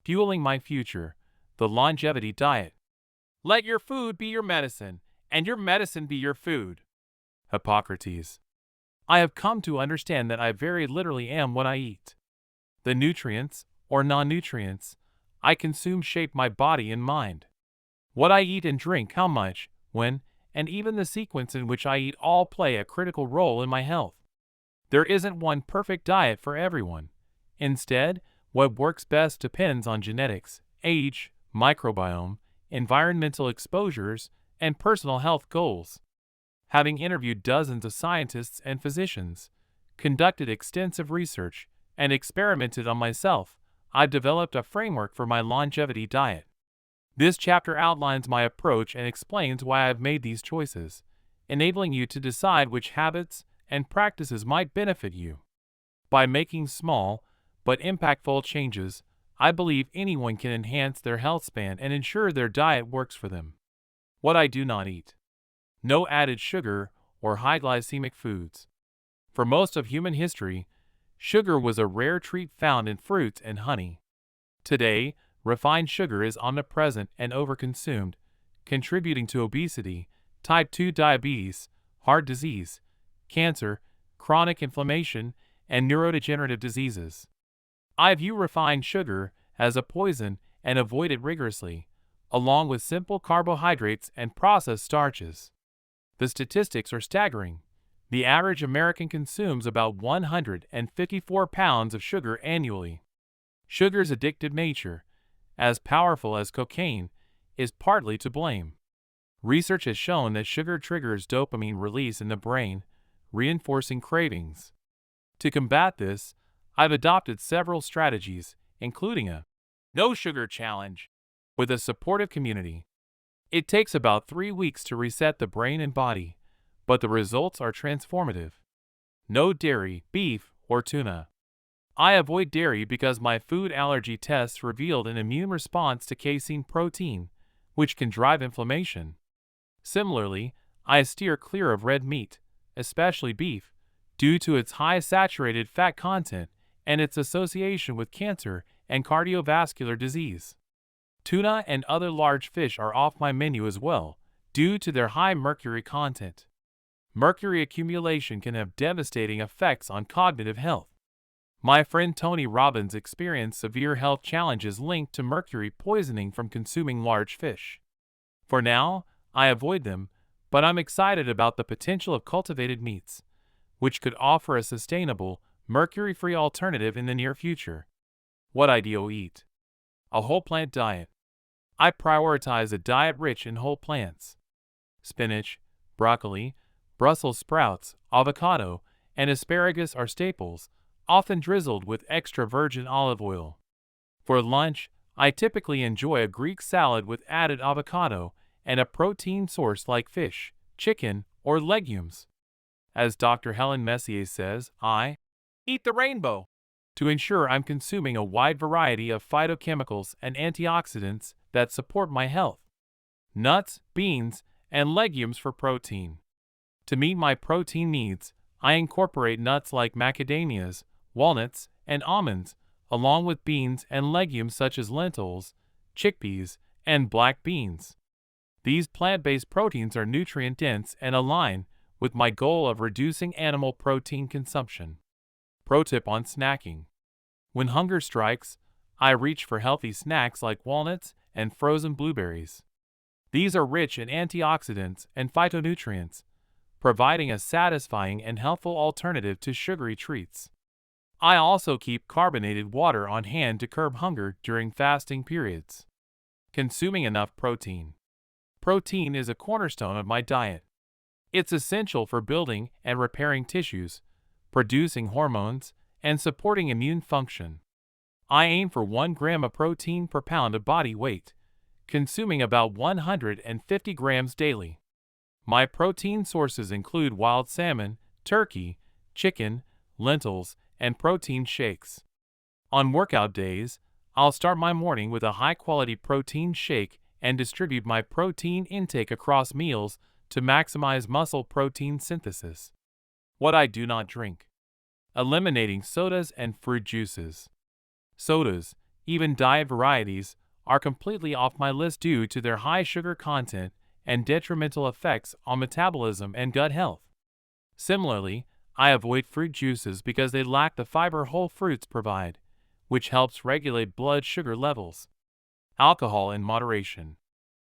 Fueling my future, the longevity diet. Let your food be your medicine, and your medicine be your food. Hippocrates. I have come to understand that I very literally am what I eat. The nutrients, or non-nutrients, I consume shape my body and mind. What I eat and drink, how much, when, and even the sequence in which I eat all play a critical role in my health. There isn't one perfect diet for everyone. Instead, what works best depends on genetics, age, microbiome, environmental exposures, and personal health goals. Having interviewed dozens of scientists and physicians, conducted extensive research, and experimented on myself, I've developed a framework for my longevity diet. This chapter outlines my approach and explains why I've made these choices, enabling you to decide which habits and practices might benefit you. By making small but impactful changes, I believe anyone can enhance their health span and ensure their diet works for them. What I do not eat. No added sugar or high glycemic foods. For most of human history, sugar was a rare treat found in fruits and honey. Today, refined sugar is omnipresent and overconsumed, contributing to obesity, type 2 diabetes, heart disease, cancer, chronic inflammation, and neurodegenerative diseases. I view refined sugar as a poison and avoid it rigorously, along with simple carbohydrates and processed starches. The statistics are staggering. The average American consumes about 154 pounds of sugar annually. Sugar's addictive nature, as powerful as cocaine, is partly to blame. Research has shown that sugar triggers dopamine release in the brain, reinforcing cravings. To combat this, I've adopted several strategies, including a no sugar challenge with a supportive community. It takes about 3 weeks to reset the brain and body, but the results are transformative. No dairy, beef, or tuna. I avoid dairy because my food allergy tests revealed an immune response to casein protein, which can drive inflammation. Similarly, I steer clear of red meat, especially beef, due to its high saturated fat content and its association with cancer and cardiovascular disease. Tuna and other large fish are off my menu as well, due to their high mercury content. Mercury accumulation can have devastating effects on cognitive health. My friend Tony Robbins experienced severe health challenges linked to mercury poisoning from consuming large fish. For now, I avoid them, but I'm excited about the potential of cultivated meats, which could offer a sustainable, mercury-free alternative in the near future. What I do eat. A whole plant diet. I prioritize a diet rich in whole plants. Spinach, broccoli, Brussels sprouts, avocado, and asparagus are staples, often drizzled with extra virgin olive oil. For lunch, I typically enjoy a Greek salad with added avocado and a protein source like fish, chicken, or legumes. As Dr. Helen Messier says, I eat the rainbow to ensure I'm consuming a wide variety of phytochemicals and antioxidants that support my health. Nuts, beans, and legumes for protein. To meet my protein needs, I incorporate nuts like macadamias, walnuts, and almonds, along with beans and legumes such as lentils, chickpeas, and black beans. These plant-based proteins are nutrient-dense and align with my goal of reducing animal protein consumption. Pro tip on snacking. When hunger strikes, I reach for healthy snacks like walnuts and frozen blueberries. These are rich in antioxidants and phytonutrients, providing a satisfying and healthful alternative to sugary treats. I also keep carbonated water on hand to curb hunger during fasting periods. Consuming enough protein. Protein is a cornerstone of my diet. It's essential for building and repairing tissues, producing hormones, and supporting immune function. I aim for 1 gram of protein per pound of body weight, consuming about 150 grams daily. My protein sources include wild salmon, turkey, chicken, lentils, and protein shakes. On workout days, I'll start my morning with a high-quality protein shake and distribute my protein intake across meals to maximize muscle protein synthesis. What I do not drink. Eliminating sodas and fruit juices. Sodas, even diet varieties, are completely off my list due to their high sugar content and detrimental effects on metabolism and gut health. Similarly, I avoid fruit juices because they lack the fiber whole fruits provide, which helps regulate blood sugar levels. Alcohol in moderation.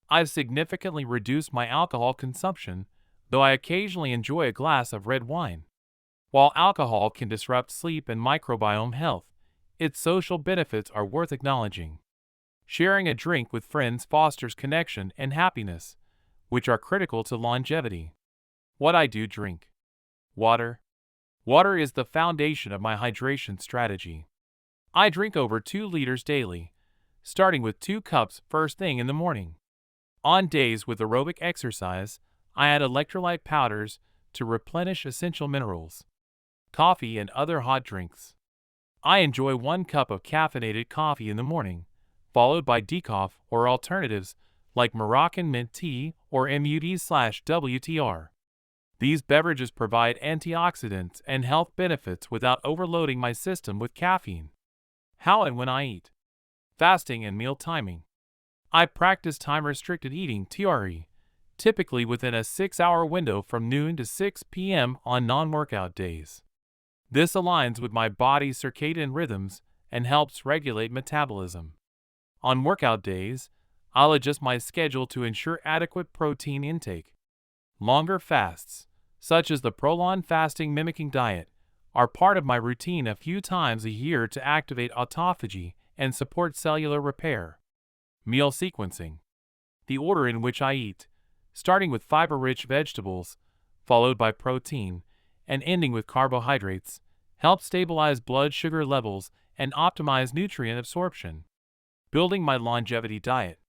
I've significantly reduced my alcohol consumption, though I occasionally enjoy a glass of red wine. While alcohol can disrupt sleep and microbiome health, its social benefits are worth acknowledging. Sharing a drink with friends fosters connection and happiness, which are critical to longevity. What I do drink. Water. Water is the foundation of my hydration strategy. I drink over 2 liters daily, starting with 2 cups first thing in the morning. On days with aerobic exercise, I add electrolyte powders to replenish essential minerals. Coffee and other hot drinks. I enjoy 1 cup of caffeinated coffee in the morning, followed by decaf or alternatives like Moroccan mint tea or MUD/WTR. These beverages provide antioxidants and health benefits without overloading my system with caffeine. How and when I eat. Fasting and meal timing. I practice time-restricted eating (TRE), typically within a 6-hour window from noon to 6 p.m. on non-workout days. This aligns with my body's circadian rhythms and helps regulate metabolism. On workout days, I'll adjust my schedule to ensure adequate protein intake. Longer fasts, such as the prolonged fasting mimicking diet, are part of my routine a few times a year to activate autophagy and support cellular repair. Meal sequencing. The order in which I eat, starting with fiber-rich vegetables, followed by protein, and ending with carbohydrates, helps stabilize blood sugar levels and optimize nutrient absorption. Building my longevity diet.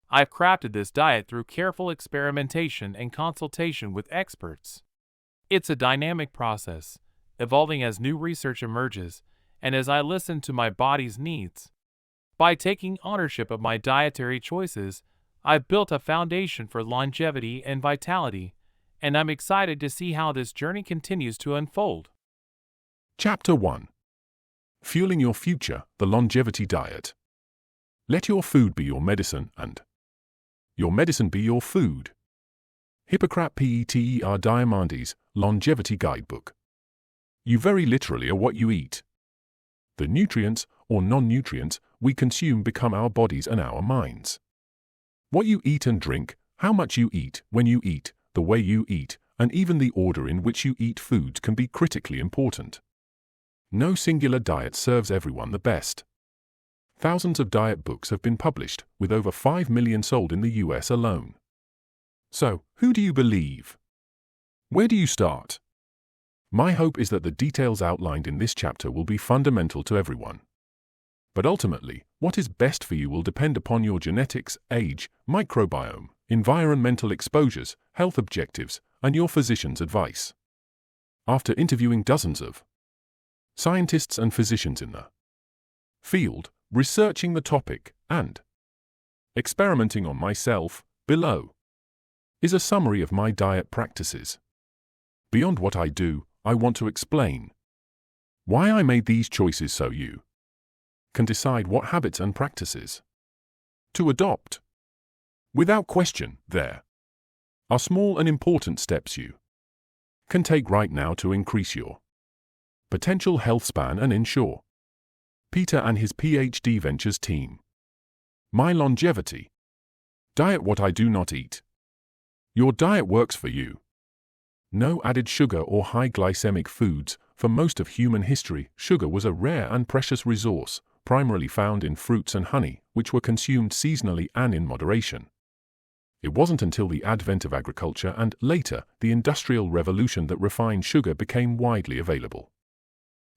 I've crafted this diet through careful experimentation and consultation with experts. It's a dynamic process, evolving as new research emerges and as I listen to my body's needs. By taking ownership of my dietary choices, I've built a foundation for longevity and vitality, and I'm excited to see how this journey continues to unfold. Chapter 1. Fueling Your Future, the Longevity Diet. Let your food be your medicine and your medicine be your food. Hippocrates Peter Diamandis, Longevity Guidebook. You very literally are what you eat. The nutrients, or non-nutrients, we consume become our bodies and our minds. What you eat and drink, how much you eat, when you eat, the way you eat, and even the order in which you eat foods can be critically important. No singular diet serves everyone the best. Thousands of diet books have been published, with over 5 million sold in the US alone. So, who do you believe? Where do you start? My hope is that the details outlined in this chapter will be fundamental to everyone. But ultimately, what is best for you will depend upon your genetics, age, microbiome, environmental exposures, health objectives, and your physician's advice. After interviewing dozens of scientists and physicians in the field, researching the topic, and experimenting on myself, below is a summary of my diet practices. Beyond what I do, I want to explain why I made these choices so you can decide what habits and practices to adopt. Without question, there are small and important steps you can take right now to increase your potential health span and ensure Peter and his PhD Ventures team. My longevity diet. What I do not eat. Your diet works for you. No added sugar or high glycemic foods. For most of human history, sugar was a rare and precious resource, primarily found in fruits and honey, which were consumed seasonally and in moderation. It wasn't until the advent of agriculture and, later, the Industrial Revolution that refined sugar became widely available.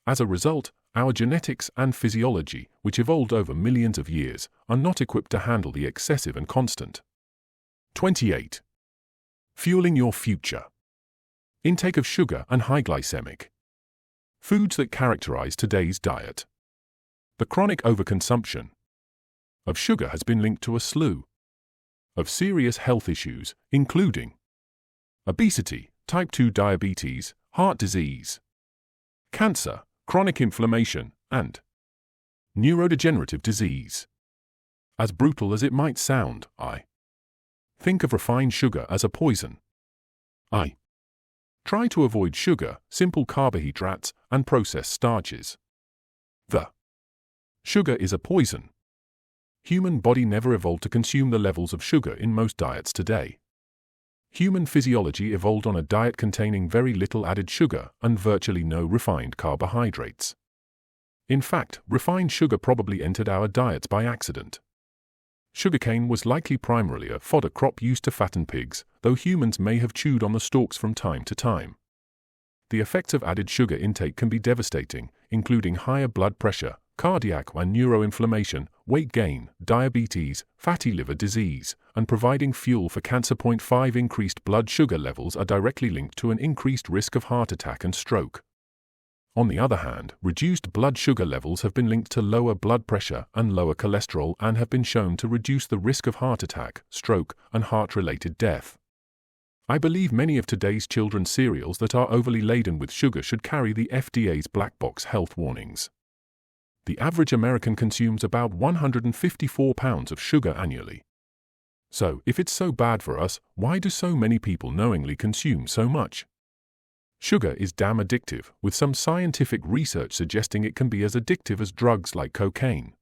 As a result, our genetics and physiology, which evolved over millions of years, are not equipped to handle the excessive and constant. 28. Fueling your future. Intake of sugar and high glycemic foods that characterize today's diet. The chronic overconsumption of sugar has been linked to a slew of serious health issues, including obesity, type 2 diabetes, heart disease, cancer, chronic inflammation, and Neurodegenerative disease. As brutal as it might sound, I think of refined sugar as a poison. I try to avoid sugar, simple carbohydrates, and processed starches. The sugar is a poison. Human body never evolved to consume the levels of sugar in most diets today. Human physiology evolved on a diet containing very little added sugar and virtually no refined carbohydrates. In fact, refined sugar probably entered our diets by accident. Sugarcane was likely primarily a fodder crop used to fatten pigs, though humans may have chewed on the stalks from time to time. The effects of added sugar intake can be devastating, including higher blood pressure, cardiac and neuroinflammation, weight gain, diabetes, fatty liver disease, and providing fuel for cancer. 5 Increased blood sugar levels are directly linked to an increased risk of heart attack and stroke. On the other hand, reduced blood sugar levels have been linked to lower blood pressure and lower cholesterol and have been shown to reduce the risk of heart attack, stroke, and heart-related death. I believe many of today's children's cereals that are overly laden with sugar should carry the FDA's black box health warnings. The average American consumes about 154 pounds of sugar annually. So, if it's so bad for us, why do so many people knowingly consume so much? Sugar is damn addictive, with some scientific research suggesting it can be as addictive as drugs like cocaine.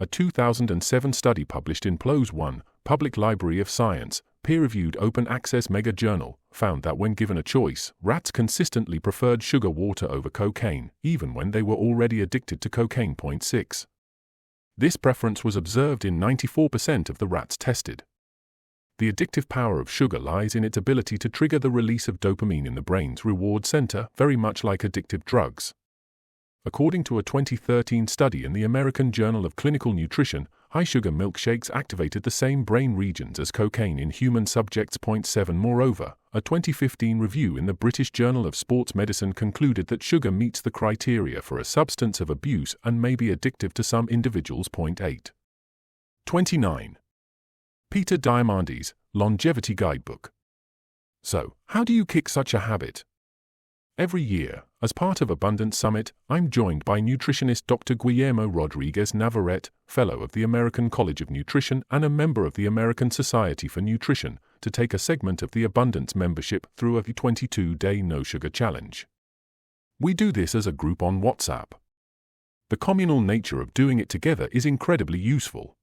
A 2007 study published in PLOS One, Public Library of Science, peer-reviewed open-access mega-journal, found that when given a choice, rats consistently preferred sugar water over cocaine, even when they were already addicted to cocaine. 6. This preference was observed in 94% of the rats tested. The addictive power of sugar lies in its ability to trigger the release of dopamine in the brain's reward center, very much like addictive drugs. According to a 2013 study in the American Journal of Clinical Nutrition, high-sugar milkshakes activated the same brain regions as cocaine in human subjects. 7 Moreover, a 2015 review in the British Journal of Sports Medicine concluded that sugar meets the criteria for a substance of abuse and may be addictive to some individuals. 8. 29. Peter Diamandis, Longevity Guidebook. So, how do you kick such a habit? Every year, as part of Abundance Summit, I'm joined by nutritionist Dr. Guillermo Rodriguez Navarrete, Fellow of the American College of Nutrition and a member of the American Society for Nutrition, to take a segment of the Abundance membership through a 22-day no-sugar challenge. We do this as a group on WhatsApp. The communal nature of doing it together is incredibly useful.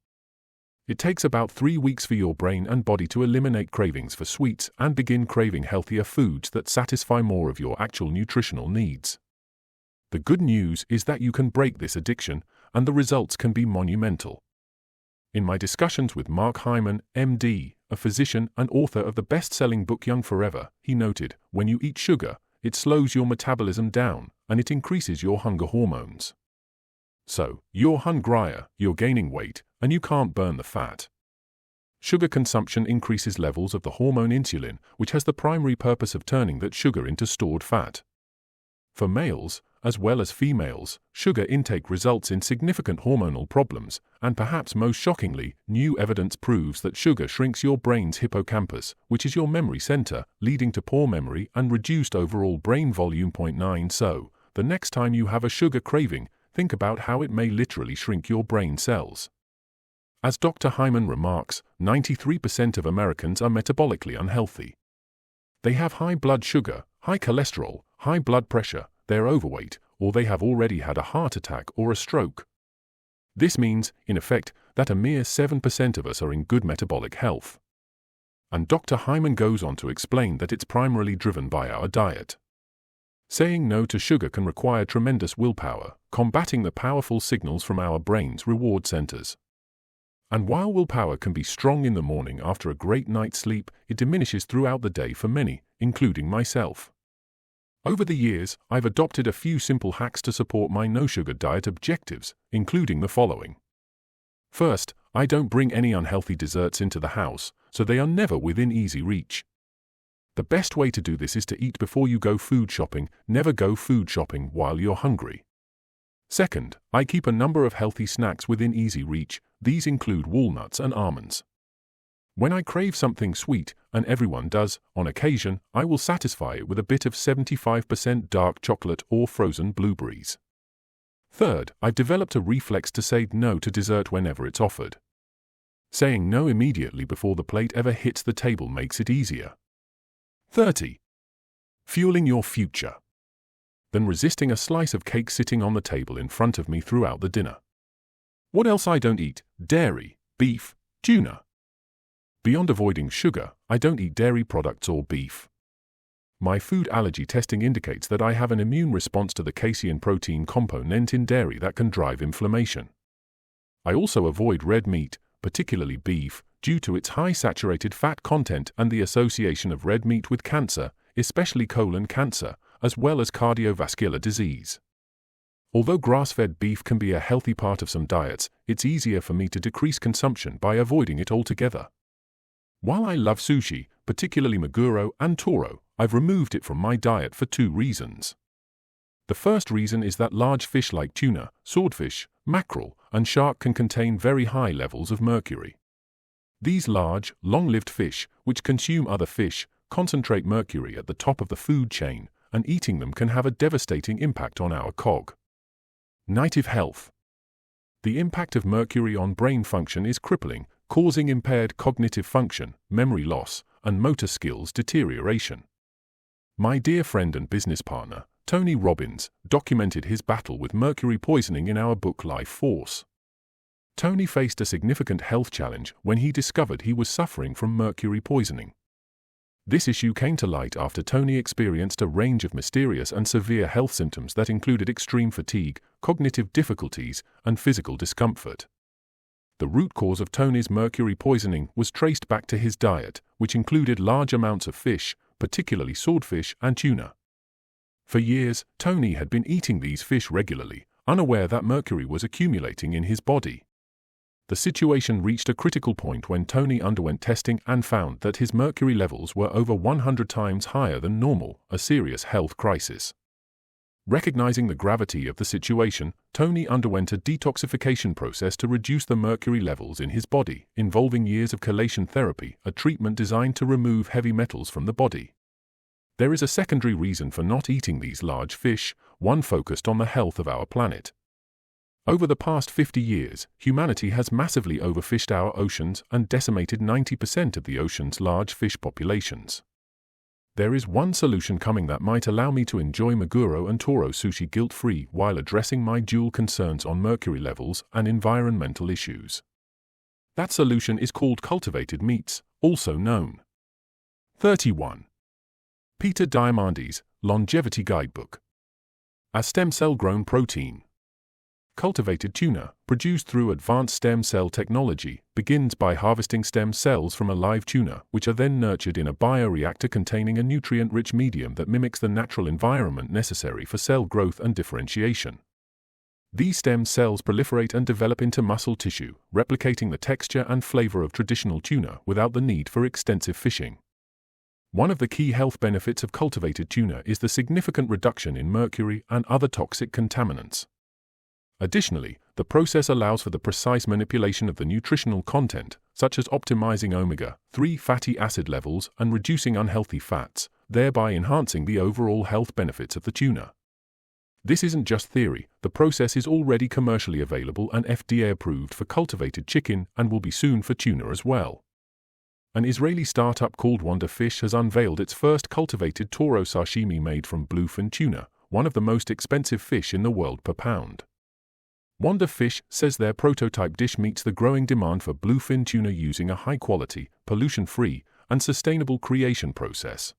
It takes about 3 weeks for your brain and body to eliminate cravings for sweets and begin craving healthier foods that satisfy more of your actual nutritional needs. The good news is that you can break this addiction, and the results can be monumental. In my discussions with Mark Hyman, MD, a physician and author of the best-selling book Young Forever, he noted, when you eat sugar, it slows your metabolism down, and it increases your hunger hormones. So, you're hungrier, you're gaining weight, and you can't burn the fat. Sugar consumption increases levels of the hormone insulin, which has the primary purpose of turning that sugar into stored fat. For males, as well as females, sugar intake results in significant hormonal problems, and perhaps most shockingly, new evidence proves that sugar shrinks your brain's hippocampus, which is your memory center, leading to poor memory and reduced overall brain volume. 9 So, the next time you have a sugar craving, think about how it may literally shrink your brain cells. As Dr. Hyman remarks, 93% of Americans are metabolically unhealthy. They have high blood sugar, high cholesterol, high blood pressure, they're overweight, or they have already had a heart attack or a stroke. This means, in effect, that a mere 7% of us are in good metabolic health. And Dr. Hyman goes on to explain that it's primarily driven by our diet. Saying no to sugar can require tremendous willpower, combating the powerful signals from our brain's reward centers. And while willpower can be strong in the morning after a great night's sleep, it diminishes throughout the day for many, including myself. Over the years, I've adopted a few simple hacks to support my no-sugar diet objectives, including the following. First, I don't bring any unhealthy desserts into the house, so they are never within easy reach. The best way to do this is to eat before you go food shopping. Never go food shopping while you're hungry. Second, I keep a number of healthy snacks within easy reach. These include walnuts and almonds. When I crave something sweet, and everyone does, on occasion, I will satisfy it with a bit of 75% dark chocolate or frozen blueberries. Third, I've developed a reflex to say no to dessert whenever it's offered. Saying no immediately before the plate ever hits the table makes it easier. 30. Fueling your future. Then resisting a slice of cake sitting on the table in front of me throughout the dinner. What else I don't eat? Dairy, beef, tuna. Beyond avoiding sugar, I don't eat dairy products or beef. My food allergy testing indicates that I have an immune response to the casein protein component in dairy that can drive inflammation. I also avoid red meat, particularly beef, due to its high saturated fat content and the association of red meat with cancer, especially colon cancer, as well as cardiovascular disease. Although grass-fed beef can be a healthy part of some diets, it's easier for me to decrease consumption by avoiding it altogether. While I love sushi, particularly maguro and toro, I've removed it from my diet for 2 reasons. The first reason is that large fish like tuna, swordfish, mackerel, and shark can contain very high levels of mercury. These large, long-lived fish, which consume other fish, concentrate mercury at the top of the food chain, and eating them can have a devastating impact on our cognitive health. The impact of mercury on brain function is crippling, causing impaired cognitive function, memory loss, and motor skills deterioration. My dear friend and business partner, Tony Robbins, documented his battle with mercury poisoning in our book Life Force. Tony faced a significant health challenge when he discovered he was suffering from mercury poisoning. This issue came to light after Tony experienced a range of mysterious and severe health symptoms that included extreme fatigue, cognitive difficulties, and physical discomfort. The root cause of Tony's mercury poisoning was traced back to his diet, which included large amounts of fish, particularly swordfish and tuna. For years, Tony had been eating these fish regularly, unaware that mercury was accumulating in his body. The situation reached a critical point when Tony underwent testing and found that his mercury levels were over 100 times higher than normal, a serious health crisis. Recognizing the gravity of the situation, Tony underwent a detoxification process to reduce the mercury levels in his body, involving years of chelation therapy, a treatment designed to remove heavy metals from the body. There is a secondary reason for not eating these large fish, one focused on the health of our planet. Over the past 50 years, humanity has massively overfished our oceans and decimated 90% of the ocean's large fish populations. There is one solution coming that might allow me to enjoy maguro and toro sushi guilt-free while addressing my dual concerns on mercury levels and environmental issues. That solution is called cultivated meats, also known. 31. Peter Diamandis, Longevity Guidebook. A stem cell-grown protein. Cultivated tuna, produced through advanced stem cell technology, begins by harvesting stem cells from a live tuna, which are then nurtured in a bioreactor containing a nutrient-rich medium that mimics the natural environment necessary for cell growth and differentiation. These stem cells proliferate and develop into muscle tissue, replicating the texture and flavor of traditional tuna without the need for extensive fishing. One of the key health benefits of cultivated tuna is the significant reduction in mercury and other toxic contaminants. Additionally, the process allows for the precise manipulation of the nutritional content, such as optimizing omega-3 fatty acid levels and reducing unhealthy fats, thereby enhancing the overall health benefits of the tuna. This isn't just theory, the process is already commercially available and FDA approved for cultivated chicken and will be soon for tuna as well. An Israeli startup called Wonder Fish has unveiled its first cultivated toro sashimi made from bluefin tuna, one of the most expensive fish in the world per pound. Wonder Fish says their prototype dish meets the growing demand for bluefin tuna using a high-quality, pollution-free, and sustainable creation process.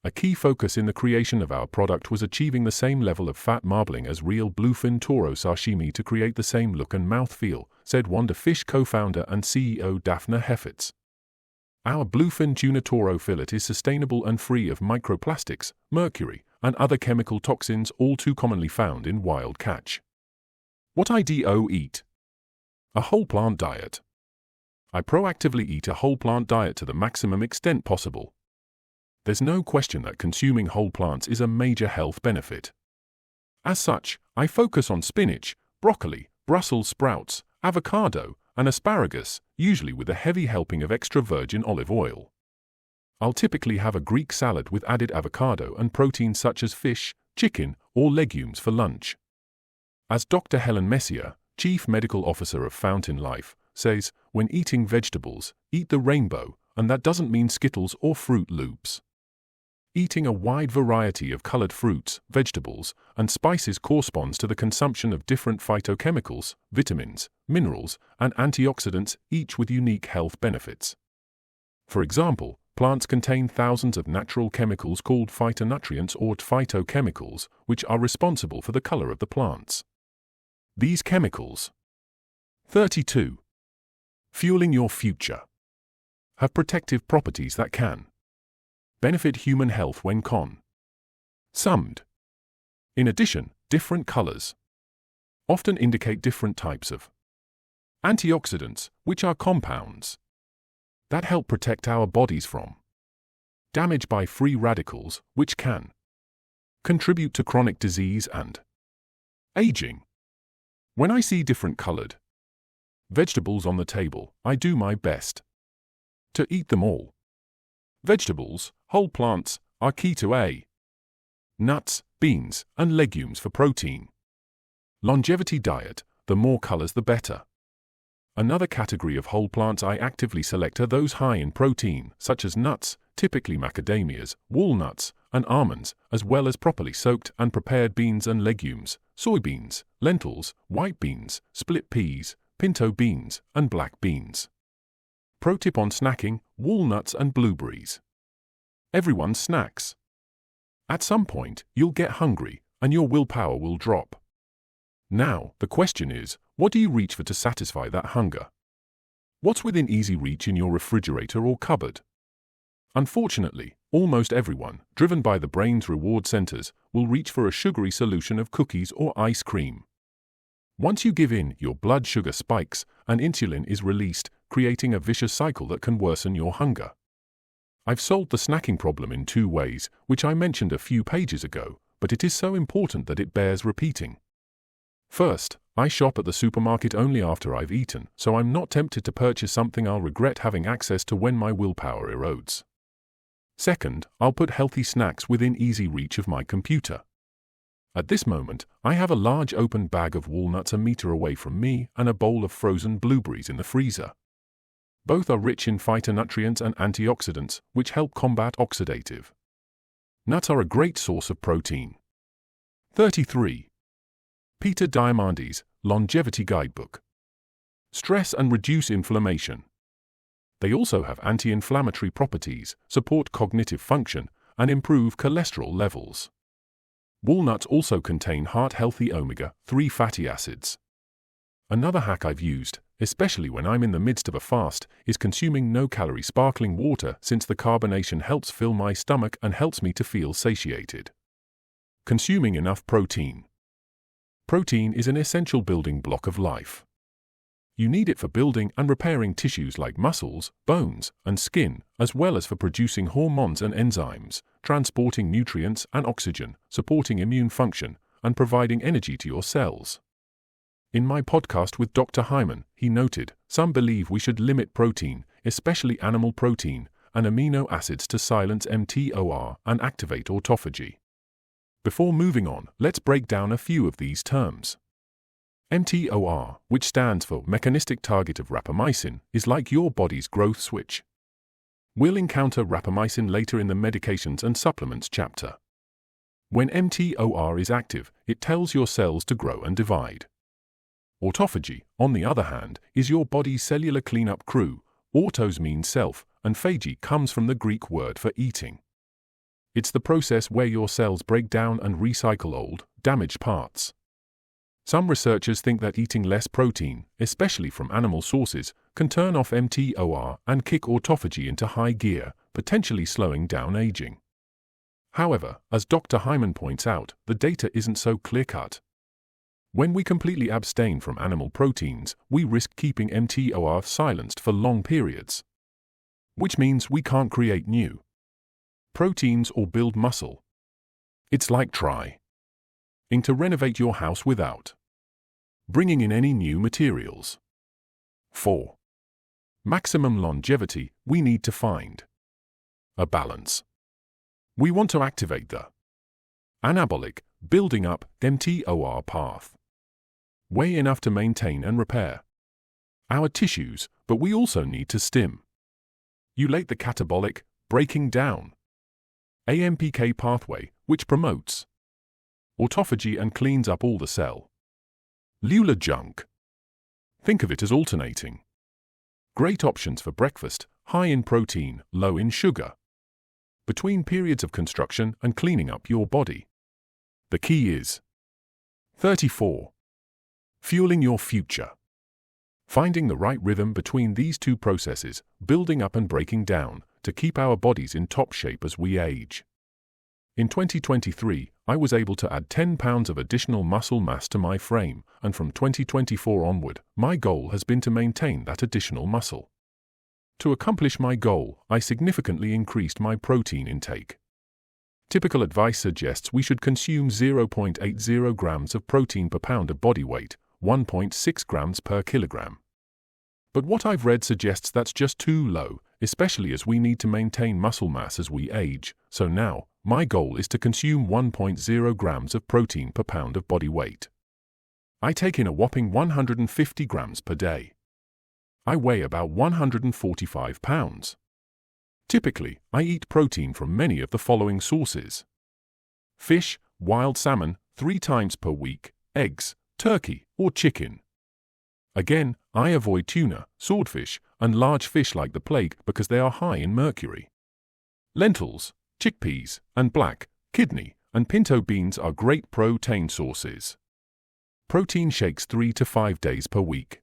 A key focus in the creation of our product was achieving the same level of fat marbling as real bluefin toro sashimi to create the same look and mouthfeel, said Wonder Fish co-founder and CEO Daphne Hefetz. Our bluefin tuna toro fillet is sustainable and free of microplastics, mercury, and other chemical toxins all too commonly found in wild catch. What I do eat. A whole plant diet. I proactively eat a whole plant diet to the maximum extent possible. There's no question that consuming whole plants is a major health benefit. As such, I focus on spinach, broccoli, Brussels sprouts, avocado, and asparagus, usually with a heavy helping of extra virgin olive oil. I'll typically have a Greek salad with added avocado and proteins such as fish, chicken, or legumes for lunch. As Dr. Helen Messier, Chief Medical Officer of Fountain Life, says, when eating vegetables, eat the rainbow, and that doesn't mean Skittles or Fruit Loops. Eating a wide variety of colored fruits, vegetables, and spices corresponds to the consumption of different phytochemicals, vitamins, minerals, and antioxidants, each with unique health benefits. For example, plants contain thousands of natural chemicals called phytonutrients or phytochemicals, which are responsible for the color of the plants. These chemicals, 32. Fueling your future, have protective properties that can benefit human health when consumed. In addition, different colors often indicate different types of antioxidants, which are compounds that help protect our bodies from damage by free radicals, which can contribute to chronic disease and aging. When I see different colored vegetables on the table, I do my best to eat them all. Vegetables, whole plants, are key to nuts, beans, and legumes for protein. Longevity diet, the more colors the better. Another category of whole plants I actively select are those high in protein, such as nuts, typically macadamias, walnuts, and almonds, as well as properly soaked and prepared beans and legumes, soybeans, lentils, white beans, split peas, pinto beans, and black beans. Pro tip on snacking: walnuts and blueberries. Everyone snacks. At some point, you'll get hungry, and your willpower will drop. Now, the question is, what do you reach for to satisfy that hunger? What's within easy reach in your refrigerator or cupboard? Unfortunately, almost everyone, driven by the brain's reward centers, will reach for a sugary solution of cookies or ice cream. Once you give in, your blood sugar spikes, and insulin is released, creating a vicious cycle that can worsen your hunger. I've solved the snacking problem in 2 ways, which I mentioned a few pages ago, but it is so important that it bears repeating. First, I shop at the supermarket only after I've eaten, so I'm not tempted to purchase something I'll regret having access to when my willpower erodes. Second, I'll put healthy snacks within easy reach of my computer. At this moment, I have a large open bag of walnuts a meter away from me and a bowl of frozen blueberries in the freezer. Both are rich in phytonutrients and antioxidants, which help combat oxidative. Nuts are a great source of protein. 33. Peter Diamandis, Longevity Guidebook. Stress and reduce inflammation. They also have anti-inflammatory properties, support cognitive function, and improve cholesterol levels. Walnuts also contain heart-healthy omega-3 fatty acids. Another hack I've used, especially when I'm in the midst of a fast, is consuming no-calorie sparkling water, since the carbonation helps fill my stomach and helps me to feel satiated. Consuming enough protein. Protein is an essential building block of life. You need it for building and repairing tissues like muscles, bones, and skin, as well as for producing hormones and enzymes, transporting nutrients and oxygen, supporting immune function, and providing energy to your cells. In my podcast with Dr. Hyman, he noted, some believe we should limit protein, especially animal protein, and amino acids to silence mTOR and activate autophagy. Before moving on, let's break down a few of these terms. mTOR, which stands for Mechanistic Target of Rapamycin, is like your body's growth switch. We'll encounter rapamycin later in the medications and supplements chapter. When mTOR is active, it tells your cells to grow and divide. Autophagy, on the other hand, is your body's cellular cleanup crew. Autos means self, and phagy comes from the Greek word for eating. It's the process where your cells break down and recycle old, damaged parts. Some researchers think that eating less protein, especially from animal sources, can turn off mTOR and kick autophagy into high gear, potentially slowing down aging. However, as Dr. Hyman points out, the data isn't so clear-cut. When we completely abstain from animal proteins, we risk keeping mTOR silenced for long periods. Which means we can't create new proteins or build muscle. It's like trying to renovate your house without bringing in any new materials. 4. Maximum longevity, we need to find a balance. We want to activate the anabolic, building up mTOR path. Weigh enough to maintain and repair our tissues, but we also need to stimulate the catabolic, breaking down AMPK pathway, which promotes autophagy and cleans up all the cellular junk. Think of it as alternating great options for breakfast, high in protein, low in sugar, between periods of construction and cleaning up your body. The key is 34. Fueling your future. Finding the right rhythm between these two processes, building up and breaking down, to keep our bodies in top shape as we age. In 2023, I was able to add 10 pounds of additional muscle mass to my frame, and from 2024 onward, my goal has been to maintain that additional muscle. To accomplish my goal, I significantly increased my protein intake. Typical advice suggests we should consume 0.80 grams of protein per pound of body weight, 1.6 grams per kilogram. But what I've read suggests that's just too low, especially as we need to maintain muscle mass as we age, so now, my goal is to consume 1.0 grams of protein per pound of body weight. I take in a whopping 150 grams per day. I weigh about 145 pounds. Typically, I eat protein from many of the following sources: fish, wild salmon, 3 times per week, eggs, turkey, or chicken. Again, I avoid tuna, swordfish, and large fish like the plague because they are high in mercury. Lentils, chickpeas, and black, kidney, and pinto beans are great protein sources. Protein shakes 3 to 5 days per week.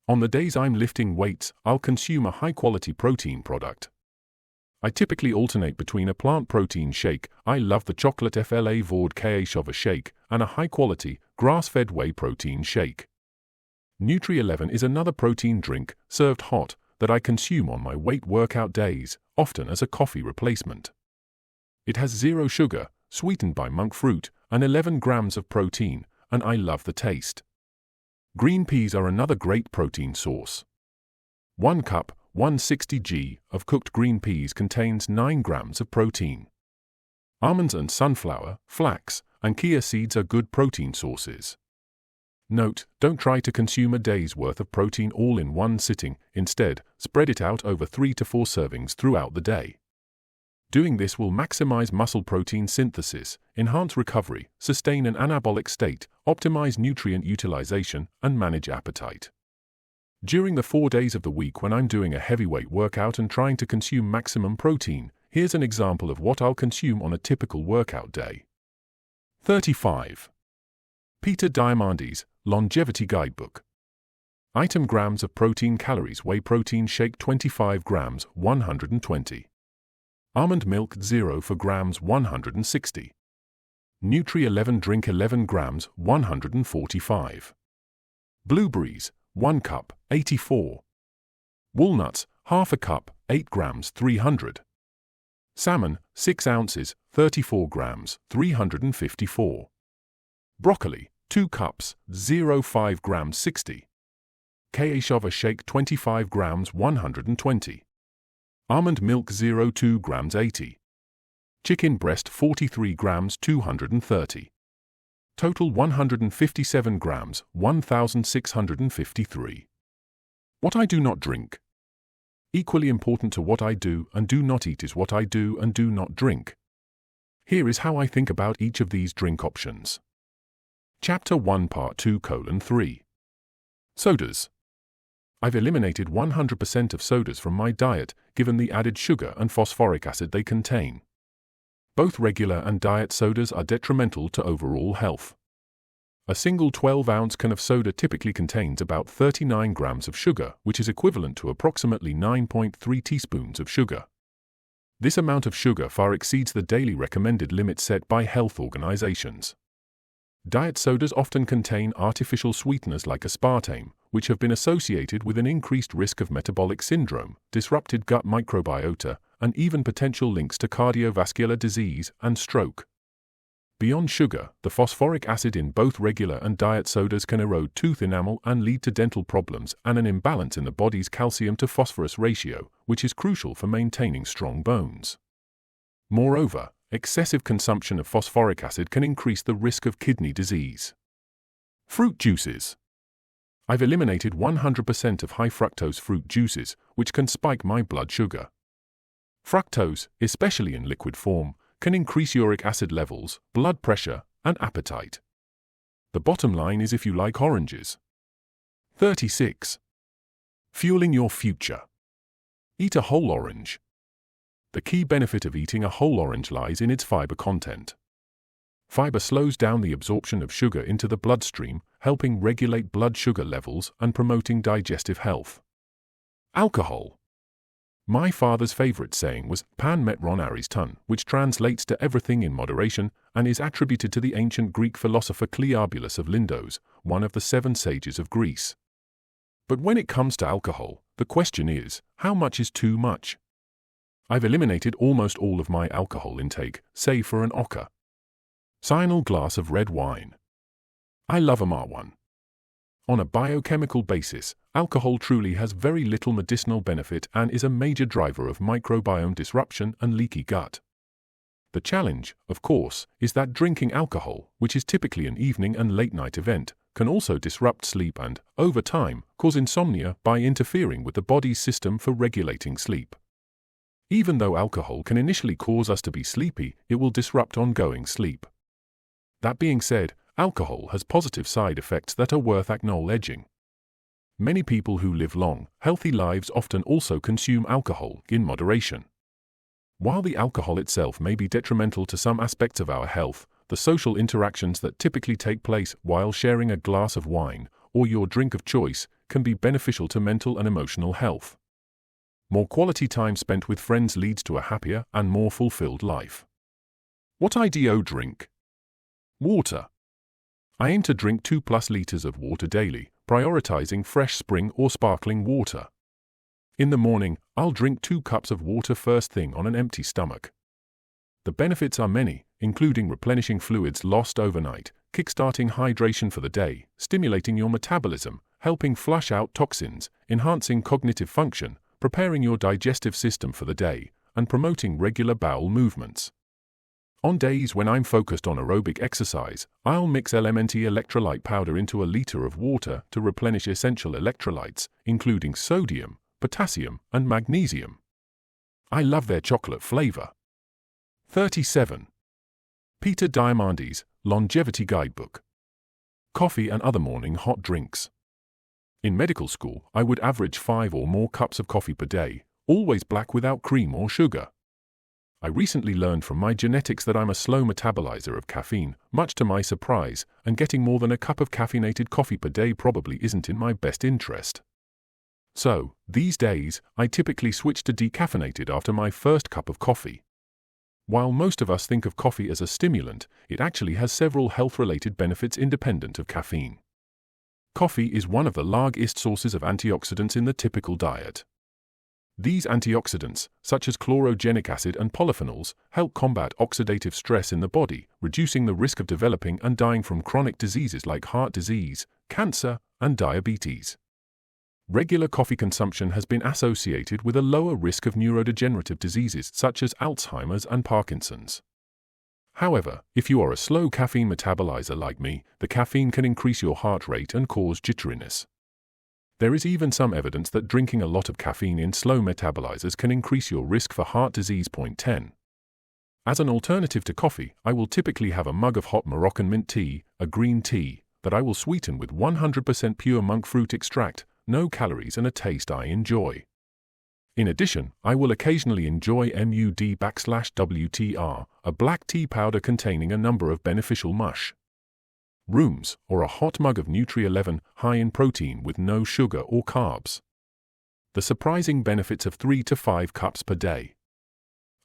On the days I'm lifting weights, I'll consume a high-quality protein product. I typically alternate between a plant protein shake, I love the chocolate FLA Vodka Shova shake, and a high-quality, grass-fed whey protein shake. Nutri-11 is another protein drink, served hot, that I consume on my weight workout days, often as a coffee replacement. It has 0 sugar, sweetened by monk fruit, and 11 grams of protein, and I love the taste. Green peas are another great protein source. 1 cup, 160 g, of cooked green peas contains 9 grams of protein. Almonds and sunflower, flax, and chia seeds are good protein sources. Note, don't try to consume a day's worth of protein all in one sitting, instead, spread it out over 3 to 4 servings throughout the day. Doing this will maximize muscle protein synthesis, enhance recovery, sustain an anabolic state, optimize nutrient utilization, and manage appetite. During the 4 days of the week when I'm doing a heavyweight workout and trying to consume maximum protein, here's an example of what I'll consume on a typical workout day. 35. Peter Diamandis, Longevity Guidebook. Item: grams of protein, calories, whey protein shake 25 grams, 120. Almond milk 0 for grams, 160. Nutri-11 drink 11 grams, 145. Blueberries, 1 cup, 84. Walnuts, half a cup, 8 grams, 300. Salmon, 6 ounces, 34 grams, 354. Broccoli, 2 cups, 0.5 grams, 60. Shova shake 25 grams, 120. Almond milk 0.2 grams, 80. Chicken breast 43 grams, 230. Total 157 grams, 1,653. What I do not drink. Equally important to what I do and do not eat is what I do and do not drink. Here is how I think about each of these drink options. Chapter 1 Part 2:3. Sodas. I've eliminated 100% of sodas from my diet, given the added sugar and phosphoric acid they contain. Both regular and diet sodas are detrimental to overall health. A single 12-ounce can of soda typically contains about 39 grams of sugar, which is equivalent to approximately 9.3 teaspoons of sugar. This amount of sugar far exceeds the daily recommended limit set by health organizations. Diet sodas often contain artificial sweeteners like aspartame, which have been associated with an increased risk of metabolic syndrome, disrupted gut microbiota, and even potential links to cardiovascular disease and stroke. Beyond sugar, the phosphoric acid in both regular and diet sodas can erode tooth enamel and lead to dental problems and an imbalance in the body's calcium to phosphorus ratio, which is crucial for maintaining strong bones. Moreover, excessive consumption of phosphoric acid can increase the risk of kidney disease. Fruit juices. I've eliminated 100% of high fructose fruit juices, which can spike my blood sugar. Fructose, especially in liquid form, can increase uric acid levels, blood pressure, and appetite. The bottom line is if you like oranges. 36. Fueling your future. Eat a whole orange. The key benefit of eating a whole orange lies in its fiber content. Fiber slows down the absorption of sugar into the bloodstream, helping regulate blood sugar levels and promoting digestive health. Alcohol. My father's favorite saying was pan metron ariston, which translates to everything in moderation and is attributed to the ancient Greek philosopher Cleobulus of Lindos, one of the 7 sages of Greece. But when it comes to alcohol, the question is, how much is too much? I've eliminated almost all of my alcohol intake, save for an occasional glass of red wine. I love a one. On a biochemical basis, alcohol truly has very little medicinal benefit and is a major driver of microbiome disruption and leaky gut. The challenge, of course, is that drinking alcohol, which is typically an evening and late-night event, can also disrupt sleep and, over time, cause insomnia by interfering with the body's system for regulating sleep. Even though alcohol can initially cause us to be sleepy, it will disrupt ongoing sleep. That being said, alcohol has positive side effects that are worth acknowledging. Many people who live long, healthy lives often also consume alcohol in moderation. While the alcohol itself may be detrimental to some aspects of our health, the social interactions that typically take place while sharing a glass of wine or your drink of choice can be beneficial to mental and emotional health. More quality time spent with friends leads to a happier and more fulfilled life. What I do drink? Water. I aim to drink 2+ liters of water daily, prioritizing fresh spring or sparkling water. In the morning, I'll drink 2 cups of water first thing on an empty stomach. The benefits are many, including replenishing fluids lost overnight, kickstarting hydration for the day, stimulating your metabolism, helping flush out toxins, enhancing cognitive function, preparing your digestive system for the day, and promoting regular bowel movements. On days when I'm focused on aerobic exercise, I'll mix LMNT electrolyte powder into a liter of water to replenish essential electrolytes, including sodium, potassium, and magnesium. I love their chocolate flavor. 37. Peter Diamandis, Longevity Guidebook. Coffee and other morning hot drinks. In medical school, I would average 5 or more cups of coffee per day, always black without cream or sugar. I recently learned from my genetics that I'm a slow metabolizer of caffeine, much to my surprise, and getting more than a cup of caffeinated coffee per day probably isn't in my best interest. So, these days, I typically switch to decaffeinated after my first cup of coffee. While most of us think of coffee as a stimulant, it actually has several health-related benefits independent of caffeine. Coffee is one of the largest sources of antioxidants in the typical diet. These antioxidants, such as chlorogenic acid and polyphenols, help combat oxidative stress in the body, reducing the risk of developing and dying from chronic diseases like heart disease, cancer, and diabetes. Regular coffee consumption has been associated with a lower risk of neurodegenerative diseases such as Alzheimer's and Parkinson's. However, if you are a slow caffeine metabolizer like me, the caffeine can increase your heart rate and cause jitteriness. There is even some evidence that drinking a lot of caffeine in slow metabolizers can increase your risk for heart disease. 10. As an alternative to coffee, I will typically have a mug of hot Moroccan mint tea, a green tea, that I will sweeten with 100% pure monk fruit extract, no calories and a taste I enjoy. In addition, I will occasionally enjoy MUD/WTR, a black tea powder containing a number of beneficial mushrooms, or a hot mug of Nutri-11, high in protein with no sugar or carbs. The surprising benefits of 3 to 5 cups per day.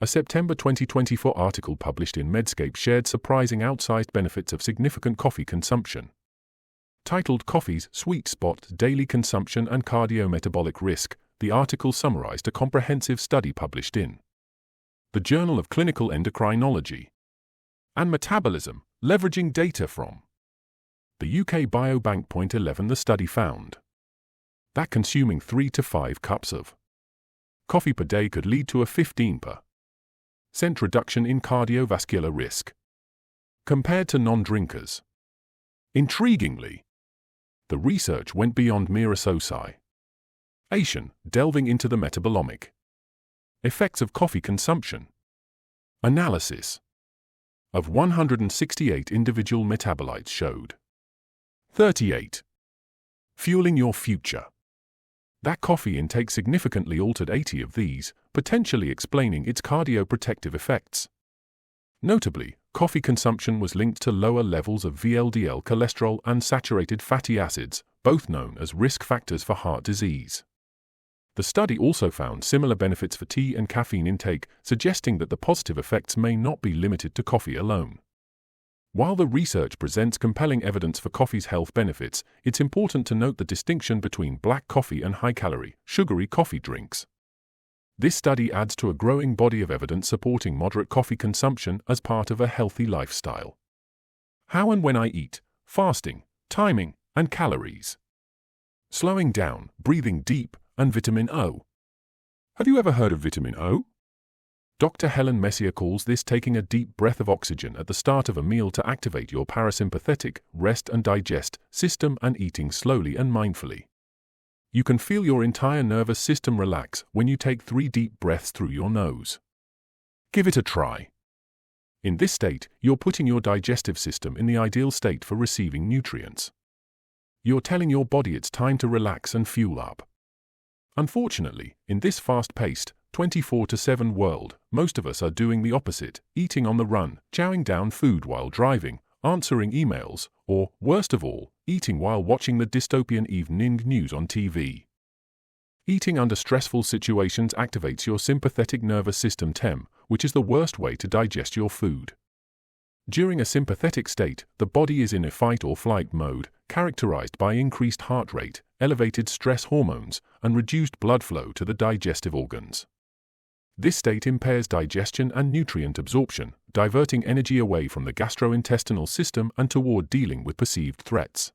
A September 2024 article published in Medscape shared surprising outsized benefits of significant coffee consumption. Titled Coffee's Sweet Spot, Daily Consumption and Cardiometabolic Risk, the article summarized a comprehensive study published in the Journal of Clinical Endocrinology and Metabolism, leveraging data from the UK Biobank. 11. The study found that consuming 3 to 5 cups of coffee per day could lead to a 15% reduction in cardiovascular risk compared to non-drinkers. Intriguingly, The research went beyond mere association, delving into the metabolomic effects of coffee consumption. Analysis of 168 individual metabolites showed 38. Fueling your future. That coffee intake significantly altered 80 of these, potentially explaining its cardioprotective effects. Notably, coffee consumption was linked to lower levels of VLDL cholesterol and saturated fatty acids, both known as risk factors for heart disease. The study also found similar benefits for tea and caffeine intake, suggesting that the positive effects may not be limited to coffee alone. While the research presents compelling evidence for coffee's health benefits, it's important to note the distinction between black coffee and high-calorie, sugary coffee drinks. This study adds to a growing body of evidence supporting moderate coffee consumption as part of a healthy lifestyle. How and when I eat, fasting, timing, and calories. Slowing down, breathing deep, and vitamin O. Have you ever heard of vitamin O? Dr. Helen Messier calls this taking a deep breath of oxygen at the start of a meal to activate your parasympathetic, rest and digest system and eating slowly and mindfully. You can feel your entire nervous system relax when you take 3 deep breaths through your nose. Give it a try. In this state, you're putting your digestive system in the ideal state for receiving nutrients. You're telling your body it's time to relax and fuel up. Unfortunately, in this fast-paced, 24/7 world, most of us are doing the opposite, eating on the run, chowing down food while driving, answering emails, or, worst of all, eating while watching the dystopian evening news on TV. Eating under stressful situations activates your sympathetic nervous system TEM, which is the worst way to digest your food. During a sympathetic state, the body is in a fight or flight mode, characterized by increased heart rate, elevated stress hormones, and reduced blood flow to the digestive organs. This state impairs digestion and nutrient absorption, diverting energy away from the gastrointestinal system and toward dealing with perceived threats.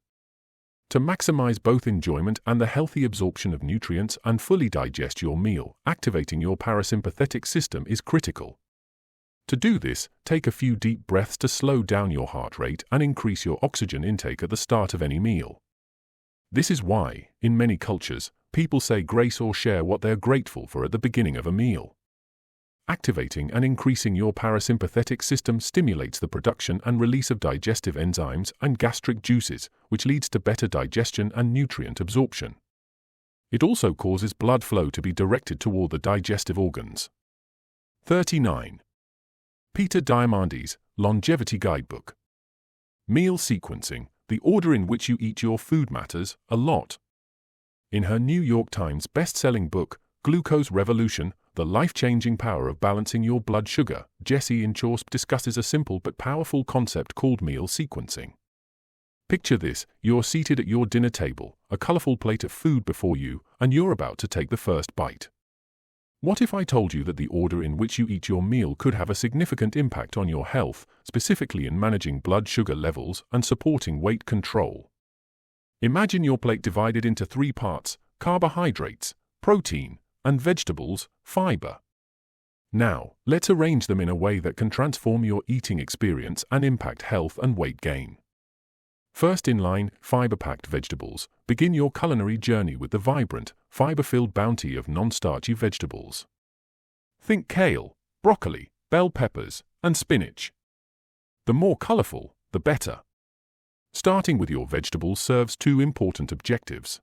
To maximize both enjoyment and the healthy absorption of nutrients and fully digest your meal, activating your parasympathetic system is critical. To do this, take a few deep breaths to slow down your heart rate and increase your oxygen intake at the start of any meal. This is why, in many cultures, people say grace or share what they're grateful for at the beginning of a meal. Activating and increasing your parasympathetic system stimulates the production and release of digestive enzymes and gastric juices, which leads to better digestion and nutrient absorption. It also causes blood flow to be directed toward the digestive organs. 39. Peter Diamandis, Longevity Guidebook. Meal sequencing, the order in which you eat your food matters a lot. In her New York Times best-selling book, Glucose Revolution, The Life-Changing Power of Balancing Your Blood Sugar, Jessie Inchauspé discusses a simple but powerful concept called meal sequencing. Picture this: you're seated at your dinner table, a colorful plate of food before you, and you're about to take the first bite. What if I told you that the order in which you eat your meal could have a significant impact on your health, specifically in managing blood sugar levels and supporting weight control? Imagine your plate divided into 3 parts: carbohydrates, protein, and vegetables, fiber. Now, let's arrange them in a way that can transform your eating experience and impact health and weight gain. First in line, fiber-packed vegetables. Begin your culinary journey with the vibrant, fiber-filled bounty of non-starchy vegetables. Think kale, broccoli, bell peppers, and spinach. The more colorful, the better. Starting with your vegetables serves 2 important objectives.